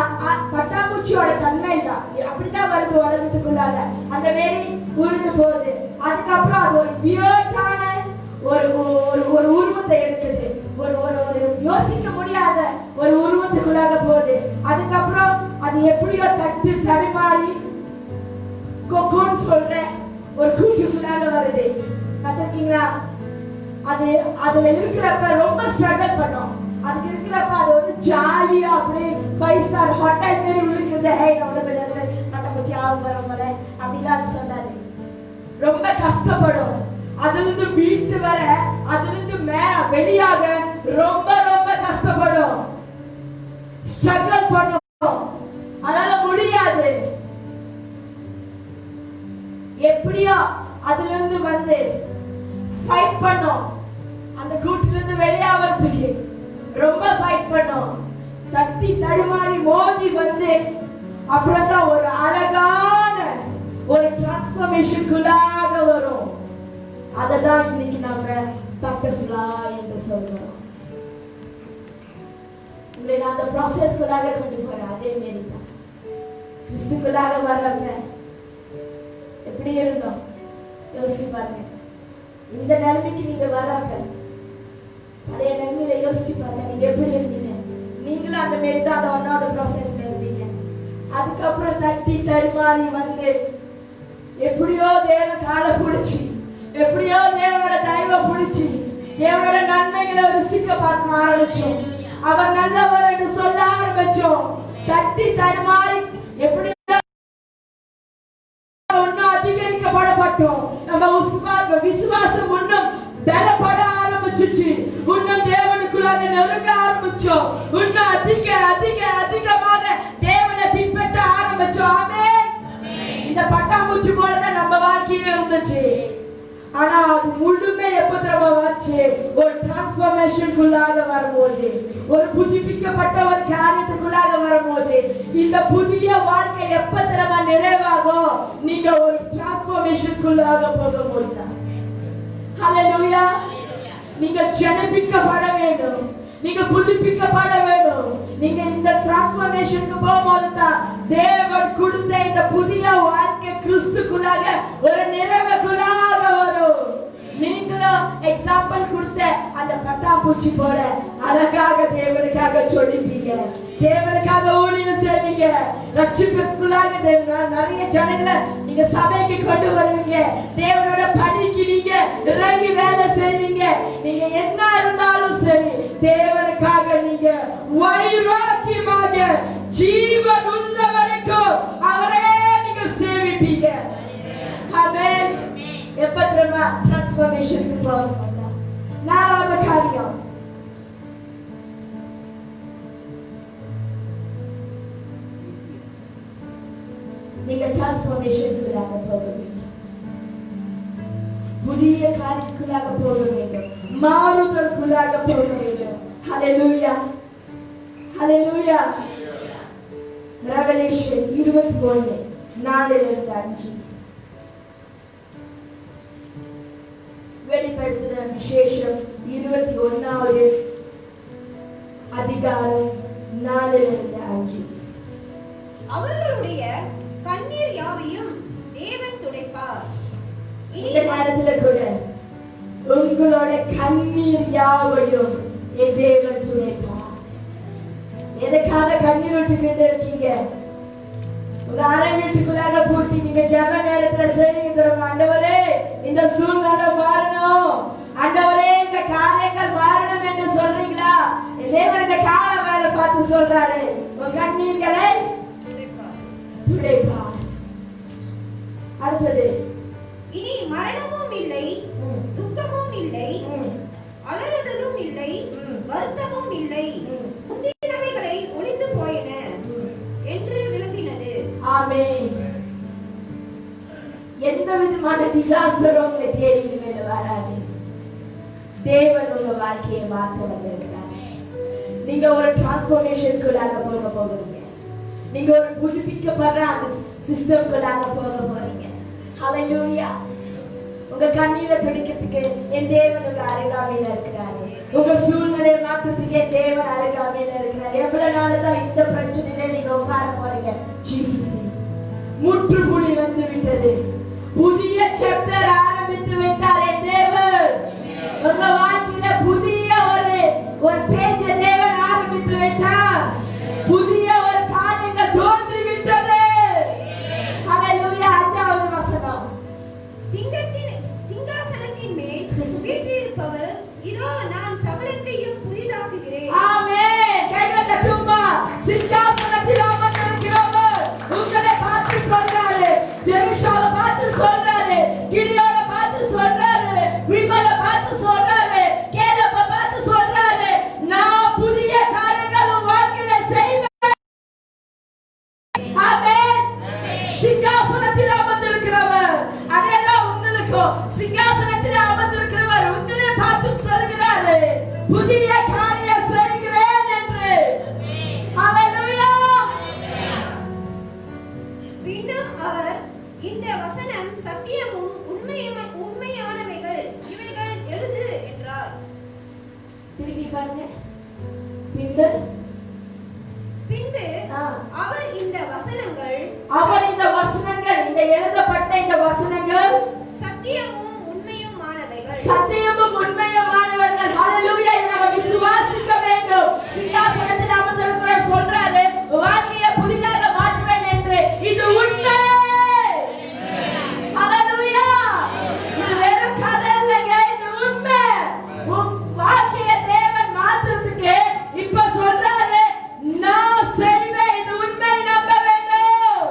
பட்டாம்பூச்சியோட தன்மை தான் அப்படிதான் வருது உலகத்துக்குள்ளாக. அந்த மாரி உருண்டு போகுது. அதுக்கப்புறம் அது ஒரு வியர்டான ஒரு உருவத்தை எடுக்குது. ஒரு யோசிக்க முடியாத ஒரு உருவத்துக்குள்ளாக போகுது. அதுக்கப்புறம் அது எப்படியோ தட்டு தடுமாறி கொக்கோன்னு சொல்ற ஒரு கூட்டுக்குள்ளாக வருது. பார்த்திருக்கீங்களா? அதுல இருக்கிறப்ப ரொம்ப ஸ்ட்ரகிள் பண்ணும். அதுக்கு இருக்கிறப்ப அது வந்து ஜாலியா அப்படியே 5 ஸ்டார் ஹோட்டல் மாரி விழுக்குது. ஹே நம்மளுக்கு பட்டாம்பூச்சி ஆகும் வரவங்கள அப்படிலாம் சொல்லாது. ரொம்ப கஷ்டப்படும். அதுல இருந்து வீட்டு வர, அதுல இருந்து வெளியாக ரொம்ப கஷ்டப்படும், ஸ்ட்ரகிள் பண்ணும். அதனால முடியாது. எப்படியோ அதுல இருந்து வந்து ஃபைட் பண்ணும். அந்த கூட்டுல இருந்து வெளியாவறதுக்கு ரொம்ப ஃபைட் பண்ணும். தட்டி தடுமாறி மோதி வந்து அப்புறம் தான் ஒரு அழகான ஒரு டிரான்ஸ்ஃபர்மேஷனுக்குள்ளாக வரும். அததான் இன்னைக்கு நம்ம பட்டர்ஃப்ளை என்று சொல்றோம். உங்களை நான் அந்த ப்ராசஸ்க்குள்ளாக கொண்டு போறேன். அதே மாரி தான் கிறிஸ்துக்குள்ளாக வரப்ப எப்படி இருந்தோம் யோசிச்சு பாருங்க. இந்த நிலைமைக்கு நீங்க வரப்ப பழைய நிலைமையில யோசிச்சு பாருங்க, நீங்க எப்படி இருந்தீங்க? நீங்களும் அந்த மாரி தான் அந்த 1வது ப்ராசஸ்ல இருந்தீங்க. அதுக்கப்புறம் தட்டி தடுமாறி வந்து எப்படியோ தேவ காலை பிடிச்சி, எப்படியோ தேவனோட தயவை பிடிச்சி, தேவனோட நன்மைகளை ருசிக்க பார்க்க ஆரம்பிச்சோம். அவர் நல்லவர் என்று சொல்ல ஆரம்பிச்சோம். தட்டி தடுமாறி எப்படி இன்னும் அதிகரிக்கப்படப்பட்டோம். நம்ம விசுவாசம் இன்னும் பலப்பட ஆரம்பிச்சிச்சு. இன்னும் தேவனுக்குள்ளாக நெருங்க ஆரம்பிச்சோம். இன்னும் அதிகமாக தேவனை பின்பற்ற ஆரம்பிச்சோம். ஆமென். இந்த பட்டாம்பூச்சி போலதான் நம்ம வாழ்க்கையில இருந்துச்சு. ஆனா அது முழுமை எப்ப திரவ வச்சு ஒரு டிரான்ஸ்ஃபர்மேஷனுக்குள்ளாக வரும்போது, ஒரு புதுப்பிக்கப்பட்ட ஒரு காரியத்துக்குள்ளாக வரும்போது, இந்த புதிய வாழ்க்கை எப்ப திரவ நிறைவாகும்? நீங்க ஒரு டிரான்ஸ்ஃபர்மேஷனுக்குள்ளாக போகும்போது தான். ஹல்லேலூயா. நீங்க ஜெனிப்பிக்கப்பட வேண்டும், நீங்க புதுப்பிக்கப்பட வேண்டும். நீங்க இந்த டிரான்ஸ்ஃபர்மேஷனுக்கு போகும்போது தான் தேவன் கொடுத்த இந்த புதிய வாழ்க்கை கிறிஸ்துக்குள்ளாக ஒரு நிறைவுக்குள்ளாக வரும். பூச்சி போல அழகாக தேவனுக்காக சொல்லிப்பீங்க, தேவனுக்காக ஊழியம் செய்வீங்க. ரட்சிப்புக்குள்ளாக நிறைய ஜனங்களை நீங்க சபைக்கு கொண்டு வருவீங்க. தேவனோட பணிக்கு நீங்க இறங்கி வேலை செய்வீங்க. நீங்க என்ன இருந்தாலும் சரி தேவனுக்காக நீங்க வைராக்கியமாக ஜீவன் உள்ள வரைக்கும் அவரே நீங்க சேவிப்பீங்க. ஆமென். எப்ப தெரியுமா டிரான்ஸ்ஃபர்மேஷனுக்கு போறோம்? நாலாவது காரியம், நீங்க டிரான்ஸ்ஃபர்மேஷனுக்குள்ளாக போக வேண்டும், புதிய காரியத்துக்குள்ளாக போக வேண்டும், மாறுதலுக்குள்ளாக போக வேண்டும். ஹல்லேலூயா, ஹல்லேலூயா. ரெவலேஷன் 21:4-5, வெளிப்படுத்துற விசேஷம் 21வது அதிகாரம் 4-5. அவர்களுடைய கண்ணீர் யாவையும் தேவன் துடைப்பார். இந்த நேரத்துல கூட உங்களோட கண்ணீர் யாவையும் என் தேவன் துடைப்பார். எதுக்காக கண்ணீர் விட்டுக்கிட்டு இருக்கீங்க? உங்க அறை வீட்டுக்குள்ளாக பூட்டி நீங்க ஜெப நேரத்துல செய்யுங்க தெரியுமா? ஆண்டவரே இந்த சூழ்நிலை மாறணும், ஆண்டவரே இந்த காரியங்கள் மாறணும் என்று சொல்றீங்களா? தேவன் இந்த கால வேலை பார்த்து சொல்றாரு, உங்க கண்ணீர்களை துடைப்பார். அடுத்தது, இனி மரணமும் இல்லை, துக்கமும் இல்லை, அலறுதலும் இல்லை, வருத்தமும் இல்லை, முந்தினவைகளை ஒளிந்து போயின என்று விளம்பினது. ஆமென். எந்த விதமான டிசாஸ்டரும் உங்களை தேடி இனிமேல் வராது. தேவன் உங்க வாழ்க்கையை மாற்ற வந்திருக்கிறார். நீங்க ஒரு டிரான்ஸ்ஃபர்மேஷனுக்குள்ளாக போக போகிறீங்க. நீங்க ஒரு புதுப்பிக்கப்படுற அந்த சிஸ்டம்குள்ளாக போக போறீங்க. ஹல்லேலூயா. உங்க கண்ணீரை துடைக்கிறதுக்கு என் தேவன் உங்க அருகாமையில இருக்கிறாரு. உங்க சூழ்நிலையை மாற்றத்துக்கு என் தேவன் அருகாமையில இருக்கிறாரு. எவ்வளவு நாள் தான் இந்த பிரச்சனையில நீங்க உட்கார போறீங்க? ஜீசஸ் முற்றுப்புள்ளி வந்து விட்டது. புதிய சாப்டர் ஆரம்பித்து விட்டார் என் தேவன். உங்க வாழ்க்கையில புதிய ஒரு பேஜ் தேவன் ஆரம்பித்து விட்டார். புதிய ஒரு காரியங்கள் தோன்றி விட்டது. ஹல்லேலூயா. 5வது வசனம், சிங்காசனத்தின் மேல் வீற்றிருப்பவர் இதோ நான் சகலத்தையும் புதிதாக்குகிறேன். ஆமென். கைகளை தட்டுமா. சிங்காசனத்தில் அமர்ந்திருக்கிறவர் உங்களை பார்த்து சொல்றாரு, ஜெருசலேமை பார்த்து சொல்றாரு, கிடியோனை பார்த்து சொல்றாரு, விமலை பார்த்து சொல்றாரு, கேலேபை பார்த்து சொல்றாரு, நான் புதிய காரியங்கள் உன் வாழ்க்கையில செய்வேன். ஆமென். சிங்காசனத்தில் அமர்ந்திருக்கிறவர், அதெல்லாம் உங்களுக்கும் சிங்காசனத்தில் அமர்ந்திருக்கிறவர் உங்களை பார்த்து சொல்கிறாரு, புதிய காரியம் செய்கிறேன் என்று. ஹல்லேலூயா. மீண்டும் அவர் இந்த வசனம் சத்தியமும் உண்மையானவைகள், இவைகள் எழுது என்றார். திருப்பி பாருங்க. பின்பு அவர் இந்த வசனங்கள் இந்த எழுதப்பட்ட இந்த வசனங்கள் சத்தியமும் உண்மையுமானவைகள். ஹல்லேலூயா. இதை நம்ம விசுவாசிக்க வேண்டும். சிங்காசனத்தில் அமர்ந்திருக்கிறவர் சொல்றாரு, வாழ்க்கையை புதிதாக மாற்றுவேன் என்று. இது உண்மை. ஹல்லேலூயா. இது வேற கதை இல்லைங்க, இது உண்மை. உன் வாழ்க்கையை தேவன் மாற்றுறதுக்கு இப்ப சொல்றாரு, நான் செய்வேன். இது உண்மை, நம்ப வேண்டும்.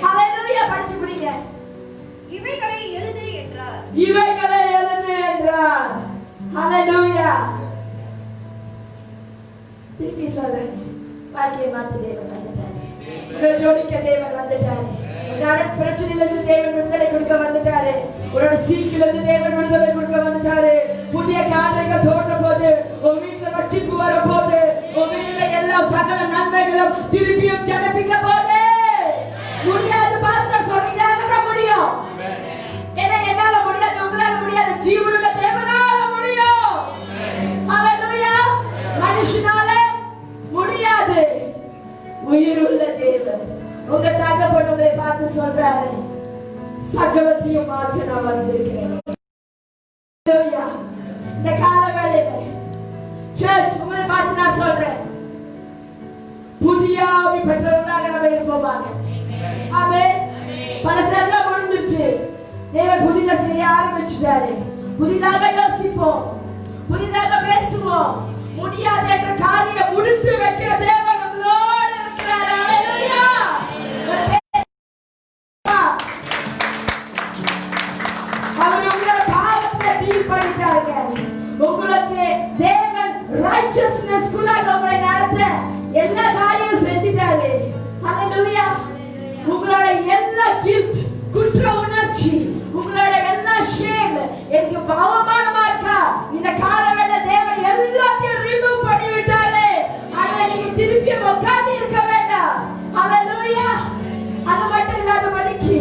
ஹல்லேலூயா. படிச்சு முடிங்க. இவைகளை எழுது என்றார். ஹல்லேலூயா. திருப்பி சொல்றேன், வாழ்க்கையை மாற்ற தேவன் வந்துட்டாரு. உங்களை ஜோடிக்க தேவன் வந்துட்டாரு. உங்களோட பிரச்சனையிலிருந்து தேவன் விடுதலை கொடுக்க வந்துட்டாரு. உங்களோட சீக்கிலிருந்து தேவன் விடுதலை கொடுக்க வந்துட்டாரு. புதிய காரியங்கள் தோன்ற போது, உங்க வீட்டுல ரட்சிப்பு வர போது, உங்க வீட்டுல எல்லா சகல நன்மைகளும் திருப்பியும் ஜனப்பிக்க போது. முடியாது பாஸ்டர் சொல்றீங்க, அதுதான் முடியும். ஏன்னா என்னால முடியாது, உங்களால முடியாது, ஜீவனுள்ள தேவனால முடியும். ஹல்லேலூயா. மனுஷனால முடியாது, உயிருள்ள தேவன். உங்க தகப்பன் உங்களை பார்த்து சொல்றாரு, சகலத்தையும் மாற்ற நான் வந்திருக்கிறேன். ஹல்லேலூயா. இந்த கால வேளையில சர்ச் உங்களை பார்த்து நான் சொல்றேன், புதிய ஆவி பெற்றவர்களாக நம்ம இருப்போமாங்க. ஆமென். பலசெல்லாம் முடிஞ்சிருச்சு. தேவன் புதிதாக செய்ய ஆரம்பிச்சுட்டாரு. புதிதாக யோசிப்போம், புதிதாக பேசுவோம். முடியாது என்ற காரியம் முடித்து வைக்கிற தேவன் நம்மளோடு இருக்கிறார். ஹalleluya. அவர் உங்களோட பாவத்தை டீல் பண்ணிட்டாருங்க. உங்களுக்கு தேவன் righteousness குள்ளாக உங்களை நடத்த எல்லா காரியம் செஞ்சிட்டாரு. ஹalleluya. உங்களோட எல்லா guilt, குற்ற உணர்ச்சி, உங்களோட எல்லா shame, எனக்கு அவமானமா இருக்கா, இந்த காலவேளை தேவன் எல்லாத்தையும் ரிமூவ் பண்ணி விட்டாரு. அதனால நீங்க திருப்பி உட்கார்ந்து இருக்க வேண்டாம். ஹalleluya. அது மட்டும் இல்லாத படிக்கு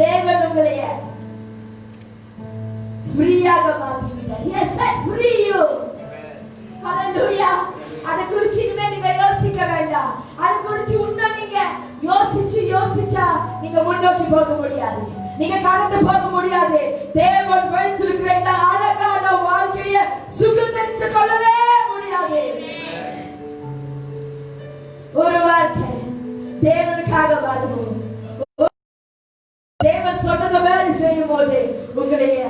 தேவன் உங்களை ஃப்ரீயாக மாத்தி விட்டார். He has set free you. ஹalleluya. அதை குறித்து இனிமே நீங்க யோசிக்க வேண்டாம். அதை குறித்து இன்னும் நீங்க யோசிச்சா நீங்க முன்னோக்கி போக முடியாது, நீங்க கடந்து போக முடியாது. தேவன் வைத்திருக்கிற இந்த அழகான வாழ்க்கையை சுகந்தரித்துக் கொள்ளவே முடியாது. ஒரு வாழ்க்கை தேவனுக்காக வாழ்வோம். தேவன் சொன்னதை மாதிரி செய்யும் போது உங்களைய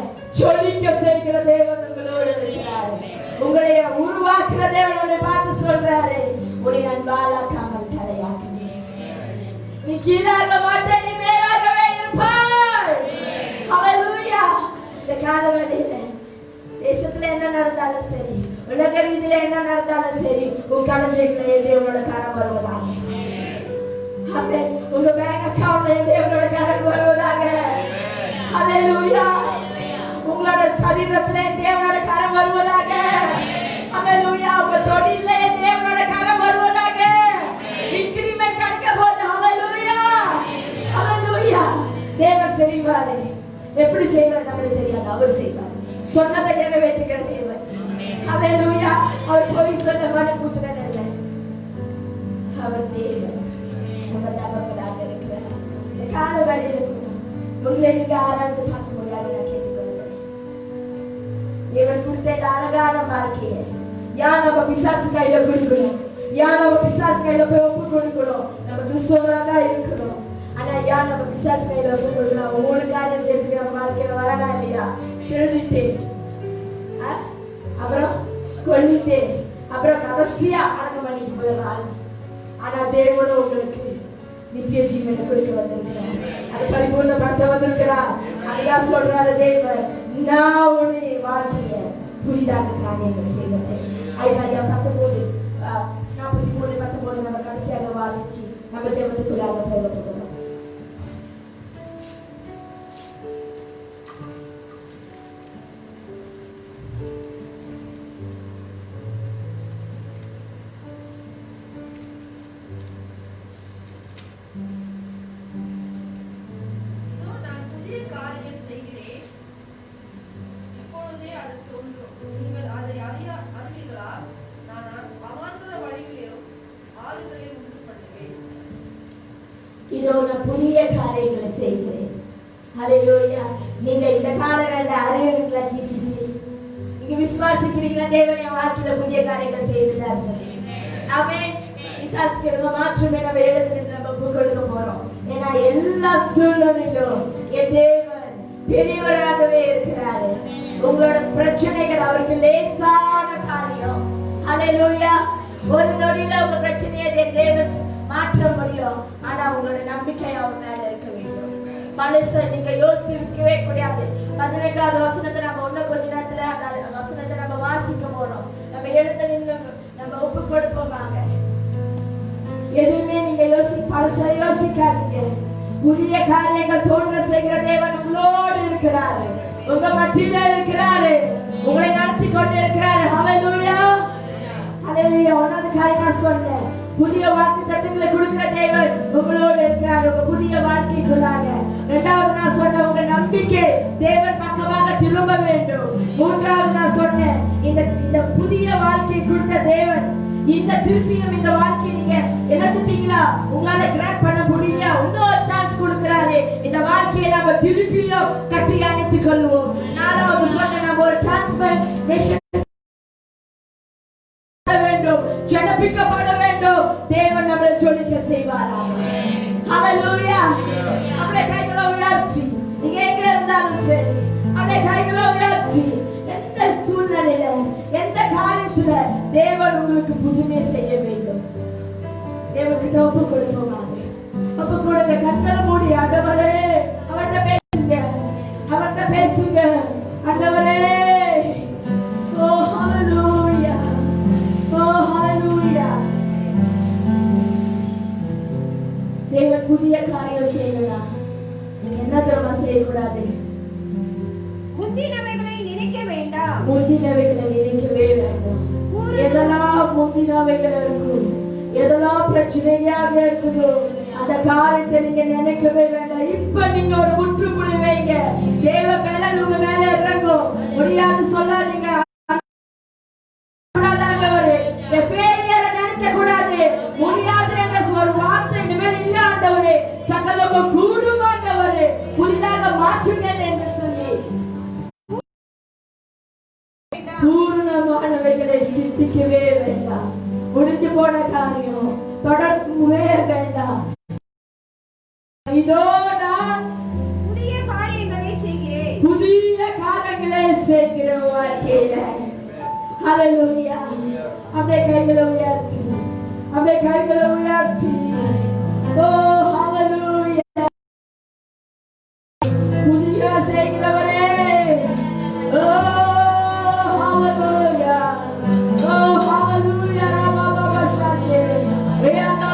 சொல்லிக்க செய்கிற தேவன் உங்களோடு இருக்கிறார். உங்களைய உருவாக்குற தேவன் உன்னை பார்த்து சொல்றாரு, உன்னை நான் வாழாக்காமல் தலையாக்குவேன். நீ கீழாக மாட்டே, நீ மேலாகவே இருப்பாய். ஹalleluya. இந்த காலவெளியில தேசத்துல என்ன நடந்தாலும் சரி, உலக ரீதியில என்ன நடந்தாலும் சரி, உன் கலஞ்சைகளே தேவனோட கரம் வருவதாக. ஆமென். உங்க பேங்க் அக்கவுண்ட்ல தேவனோட கரம் வருவதாக. ஹalleluya. உங்களோட சரீரத்திலே தேவனோட கரம் வருவதாக. ஹalleluya. உங்க தொழிலே தேவனோட கரம் வருவதாக. இன்கிரிமென்ட் கிடைக்க போகுது. ஹalleluya. ஹalleluya. தேவன் செய்வார். எப்படி செய்வார் நமக்கு தெரியாது, அவர் செய்வார். சொன்னதை நிறைவேற்றுகிற தேவன். ஹalleluya. அவர் போய் சொன்ன மனுபுத்திரன் அல்ல, அவர் தேவன். நம்ம தகப்பனாக இருக்கிறார். இந்த கால வேளையில உங்களை நீங்க ஆராய்ந்து பார்க்க முடியாது. நான் கேட்டுக்கொள்கிறேன், தேவன் கொடுத்த இந்த அழகான வாழ்க்கையை யார் நம்ம பிசாசு கையில கொடுக்கணும், யார் நம்ம பிசாசு கையில போய் ஒப்பு கொடுக்கணும். நம்ம கிறிஸ்தவர்களாக தான் இருக்கணும். ஆனா யார் நம்ம பிசாசு கையில ஒப்பு கொடுக்கணும். உங்களுக்காக சேர்த்துக்கிற நம்ம வாழ்க்கையில வரனா இல்லையா? திருடிட்டு அப்புறம் கொல்லிட்டு அப்புறம் கடைசியா அடக்கம் பண்ணிட்டு போயிடுறாள். ஆனா தேவன் உங்களுக்கு நித்திய ஜீவனை கொடுக்க வந்திருக்கிறார், அது பரிபூர்ணப்படுத்த வந்திருக்கிறார். அதுதான் சொல்றாரு தேவன், நான் உன்னை வாழ்க்கைய புதிதாக காரியங்கள் செய்வேன். ஐசாயா 43:19 நம்ம கடைசியாக வாசிச்சு நம்ம ஜெபத்துக்குள்ளாக போக போகிறோம். இதோ நான் புதிய காரியங்களை செய்கிறேன். ஹalleluya. நீங்க இந்த காலவேளை அறியீங்களா? ஜிசிசி நீங்க விசுவாசிக்கிறீங்களா? தேவன் என் வாழ்க்கையில புதிய காரியங்களை செய்துட்டார் சொல்லி. ஆமென். விசுவாசிக்கிறவங்க மாற்றமே நம்ம எழுதிட்டு நம்ம கொடுக்க போறோம். ஏன்னா எல்லா சூழ்நிலையிலும் என் தேவன் பெரியவராகவே இருக்கிறாரு. உங்களோட பிரச்சனைகள் அவருக்கு லேசான காரியம். ஹalleluya. ஒரு நொடியில உங்க பிரச்சனையை தேவன் மாற்ற முடியும். ஆனா உங்களோட நம்பிக்கை அவர் மேல இருக்க வேண்டும். பழச நீங்க யோசிக்கவே கூடாது. 18வது வசனத்தை நம்ம இன்னும் கொஞ்ச நேரத்துல அந்த வசனத்தை நம்ம வாசிக்க போறோம். நம்ம எழுந்து நின்று நம்ம ஒப்பு கொடுப்போமாங்க. எதுவுமே நீங்க பழச யோசிக்காதீங்க. புதிய காரியங்கள் தோன்ற செய்கிற தேவன் உங்களோடு இருக்கிறாரு, உங்க மத்தியில இருக்கிறாரு, உங்களை நடத்தி கொண்டு இருக்கிறாரு. ஹalleluya. ஹalleluya. ஒன்னாவது காரியம் நான் சொன்னேன், புதிய வாக்கு தத்துவங்களை கொடுக்கிற தேவன் உங்களோடு இருக்கிறார், உங்க புதிய வாழ்க்கைக்குள்ளாக. இரண்டாவது நான் சொன்ன உங்க நம்பிக்கை தேவன் பக்கமாக திரும்ப வேண்டும். மூன்றாவது நான் சொன்னேன், இந்த புதிய வாழ்க்கையை கொடுத்த தேவன் இந்த திருப்பியும் இந்த வாழ்க்கையை நீங்க இழந்துட்டீங்களா, உங்களால கிராப் பண்ண முடியலையா, இன்னொரு சான்ஸ் கொடுக்கிறாரு. இந்த வாழ்க்கையை நம்ம திருப்பியும் கட்டி அணைத்துக் கொள்வோம். நாலாவது சொன்ன நம்ம ஒரு டிரான்ஸ்ஃபர்மேஷன் ஜெபிக்கப்பட வேண்டும். தேவன் நம்மளை ஜொலிக்க செய்வாராக. ஹalleluya. அப்படியே கைகளை உயர்த்தி நீங்க எங்க இருந்தாலும் சரி அப்படியே கைகளை உயர்த்தி எந்த சூழ்நிலையில எந்த காரியத்துல தேவன் உங்களுக்கு புதுமை செய்ய வேண்டும் தேவனுக்கு ஒப்பு கொடுப்போம். ஒப்பு கொடுங்க. கண்களை மூடி ஆண்டவரே அவர்கிட்ட பேசுங்க. அவர்கிட்ட பேசுங்க. ஆண்டவரே ஓ ஹalleluya. ஓ ஹalleluya. தேவன் புதிய காரியம் செய்யலாம். நீங்க என்ன தரமா செய்யக்கூடாது. முந்தினவைகளை நினைக்க வேண்டாம். முந்தினவைகளை நினைக்கவே வேண்டாம். எதெல்லாம் முந்தினவைகள் இருக்கும் எதெல்லாம் பிரச்சனையாக இருக்குதோ அந்த காரியத்தை நீங்க நினைக்கவே வேண்டாம். இப்ப நீங்க ஒரு முற்றுப்புள்ளி வைங்க. தேவ மேல உங்க மேல இறங்கும். முடியாது சொல்லாதீங்க. நினைக்க கூடாது. முடியாது என்ற ஒரு வார்த்தை இனிமேல் இல்ல ஆண்டவரே. சகலமும் கூடும் ஆண்டவரே. புதிதாக மாற்றுங்க என்று சொல்லி பூர்ணமானவைகளை சிந்திக்கவே வேண்டாம். முடிஞ்சு போன காரியம் தொடர்பே வேண்டாம். இதோ நான் புதிய காரியங்களை செய்கிறேன். புதிய காரியங்களை செய்கிறேன் வாழ்க்கையில. ஹalleluya. அப்படியே கைகளை உயர்த்தி அப்படியே கைகளை உயர்த்தி ஓ ஹalleluya. புதிய செய்கிறவரே ஓ ஹalleluya. ஓ ஹalleluya. ராமா சந்தே ரியானா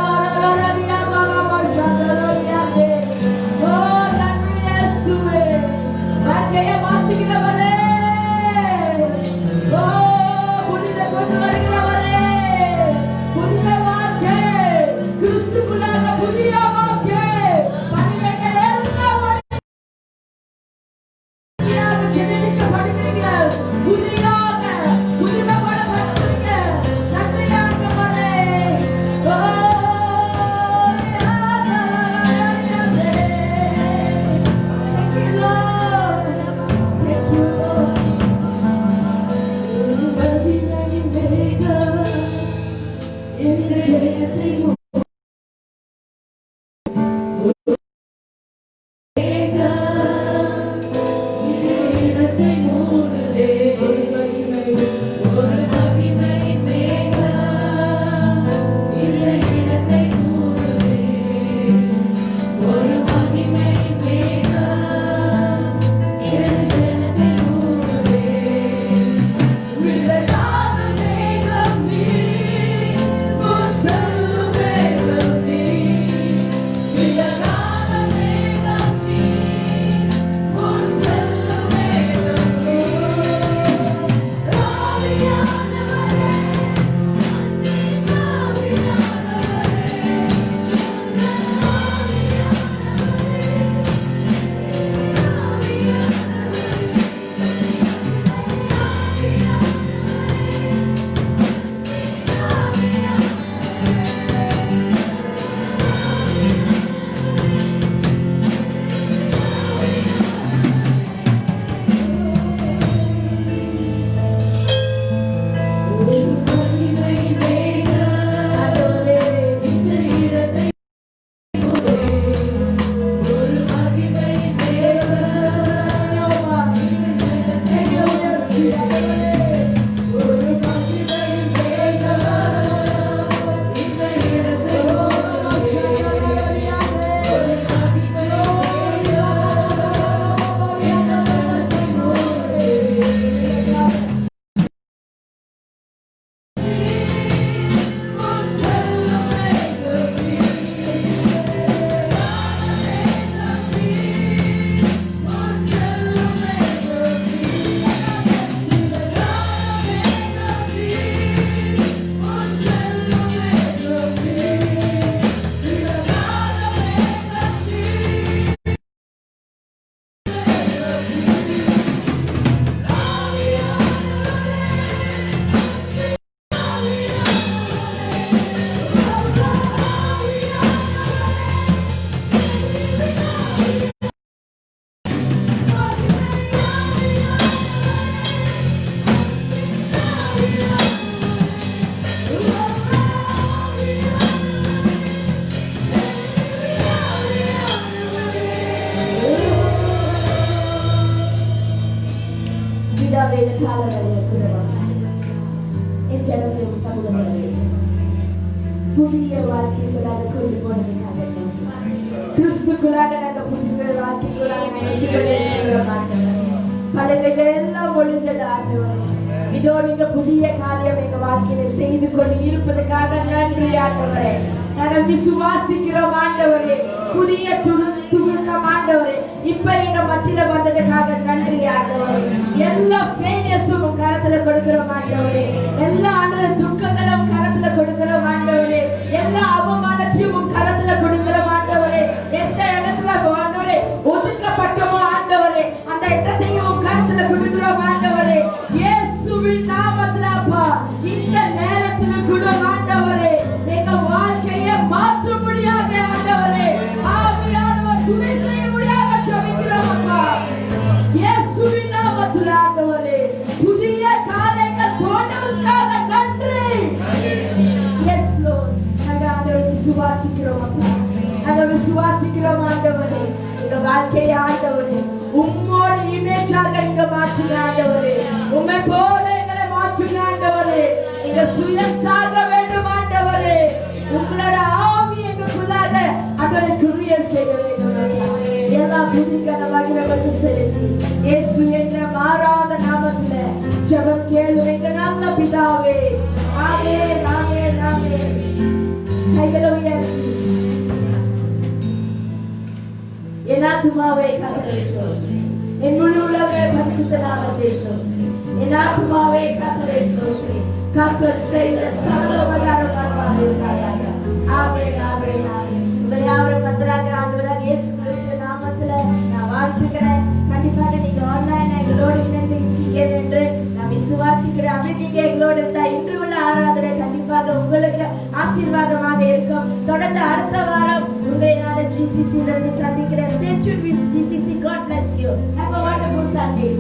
ரியா மாமா சந்தே ஓ நன்றி இயேசுவே. வாழ்க்கையை மாற்றுகிறவரே ஓ புதிய கொண்டு வருகிறவரே. புதிய வாழ்க்கை கிறிஸ்துவுக்குள்ளாக புதிய வாழ்க்கை பிதாவே இந்த கால வேலையை கூடவாங்க என் ஜனத்தை சமூகங்களே புதிய வாழ்க்கைக்குள்ளாக கொண்டு போனதுக்காக கிறிஸ்துக்குள்ளாக நாங்கள் புதிய வாழ்க்கைக்குள்ளாக பலவைகள் எல்லாம் ஒழுங்கது ஆண்டவரே இதோ நீங்க புதிய காரியம் எங்க வாழ்க்கையில செய்து கொண்டு இருப்பதற்காக நன்றி ஆண்டவரே நாங்கள் விசுவாசிக்கிறோம் ஆண்டவரே புதிய துவக்கம் ஆண்டவரே இப்ப எங்க மத்தியில வந்ததுக்காக நன்றி ஆண்டவரே எல்லா ஃபெயிலியர்ஸும் கரத்துல கொடுக்கிறோம் ஆண்டவரே எல்லா ஆண்டவரே துக்கங்களும் கரத்துல கொடுக்கிறோம் ஆண்டவரே எல்லா அவமானத்தையும் கரத்துல கொடுக்கிறோம் ஆண்டவரே எந்த இடத்துல ஆண்டவரே ஒதுக்கப்பட்டமோ ஆண்டவரே அந்த இடத்தையும் கரத்துல கொடுக்கிறோம் ஆண்டவரே இயேசுவின் நாமத்துல அப்பா இந்த நேரத்துல கூட ஆண்டவரே எங்க வாழ்க்கையை மாற்ற முடியாத ஆண்டவரே ஆவியானவர் துணை செய்ய முடியாத ஜெபிக்கிறோம் அப்பா இயேசுவின் நாமத்துல ஆண்டவரே புதிய காரியங்கள் தோன்றதுக்காக நன்றி எஸ் லார்ட் நாங்கள் விசுவாசிக்கிறோம் அப்பா நாங்கள் விசுவாசிக்கிறோம் ஆண்டவரே எங்க வாழ்க்கையை ஆண்டவரே உம்மோட இமேஜாக எங்க மாற்றுங்க ஆண்டவரே உம்மை போல எங்களை மாற்றுங்க ஆண்டவரே எங்க சுயம் சாக வேண்டும் ஆண்டவரே உங்களோட ஆவி எங்களுக்குள்ளாக அதனை கிரிய செய்ய வேண்டும் எல்லா புதிக்கான வகைகளை செய்து இயேசு என்ற மாறாத நாமத்துல ஜெபம் கேளு எங்க நல்ல பிதாவே ஆமென் ஆமென் ஆமென் கைகளை உயர்த்தி என் ஆத்துமாவே கர்த்தரை ஸ்தோத்திரி என் முழு உள்ளமே பரிசுத்த நாமத்தை ஸ்தோத்திரி என் ஆத்துமாவே கர்த்தரை ஸ்தோத்திரி கர்த்தர் செய்த சகல உபகாரமாக இருக்காயாக ஆமென் ஆமென் ஆமென் உங்களை யாவரும் கர்த்தராக ஆண்டவராக இயேசு கிறிஸ்து நாமத்துல நான் வாழ்த்துக்கிறேன் கண்டிப்பாக நீங்க ஆன்லைன்ல எங்களோடு இணைந்து இருக்கீங்க என்று நான் விசுவாசிக்கிறேன் அப்படி நீங்க எங்களோடு இருந்தா இன்று உள்ள ஆராதனை கண்டிப்பாக உங்களுக்கு ஆசீர்வாதமாக இருக்கும் தொடர்ந்து அடுத்த வாரம் உங்களை நான் GCC ல சந்திக்கிறேன். Stay tuned with GCC. God bless you. Have a wonderful Sunday.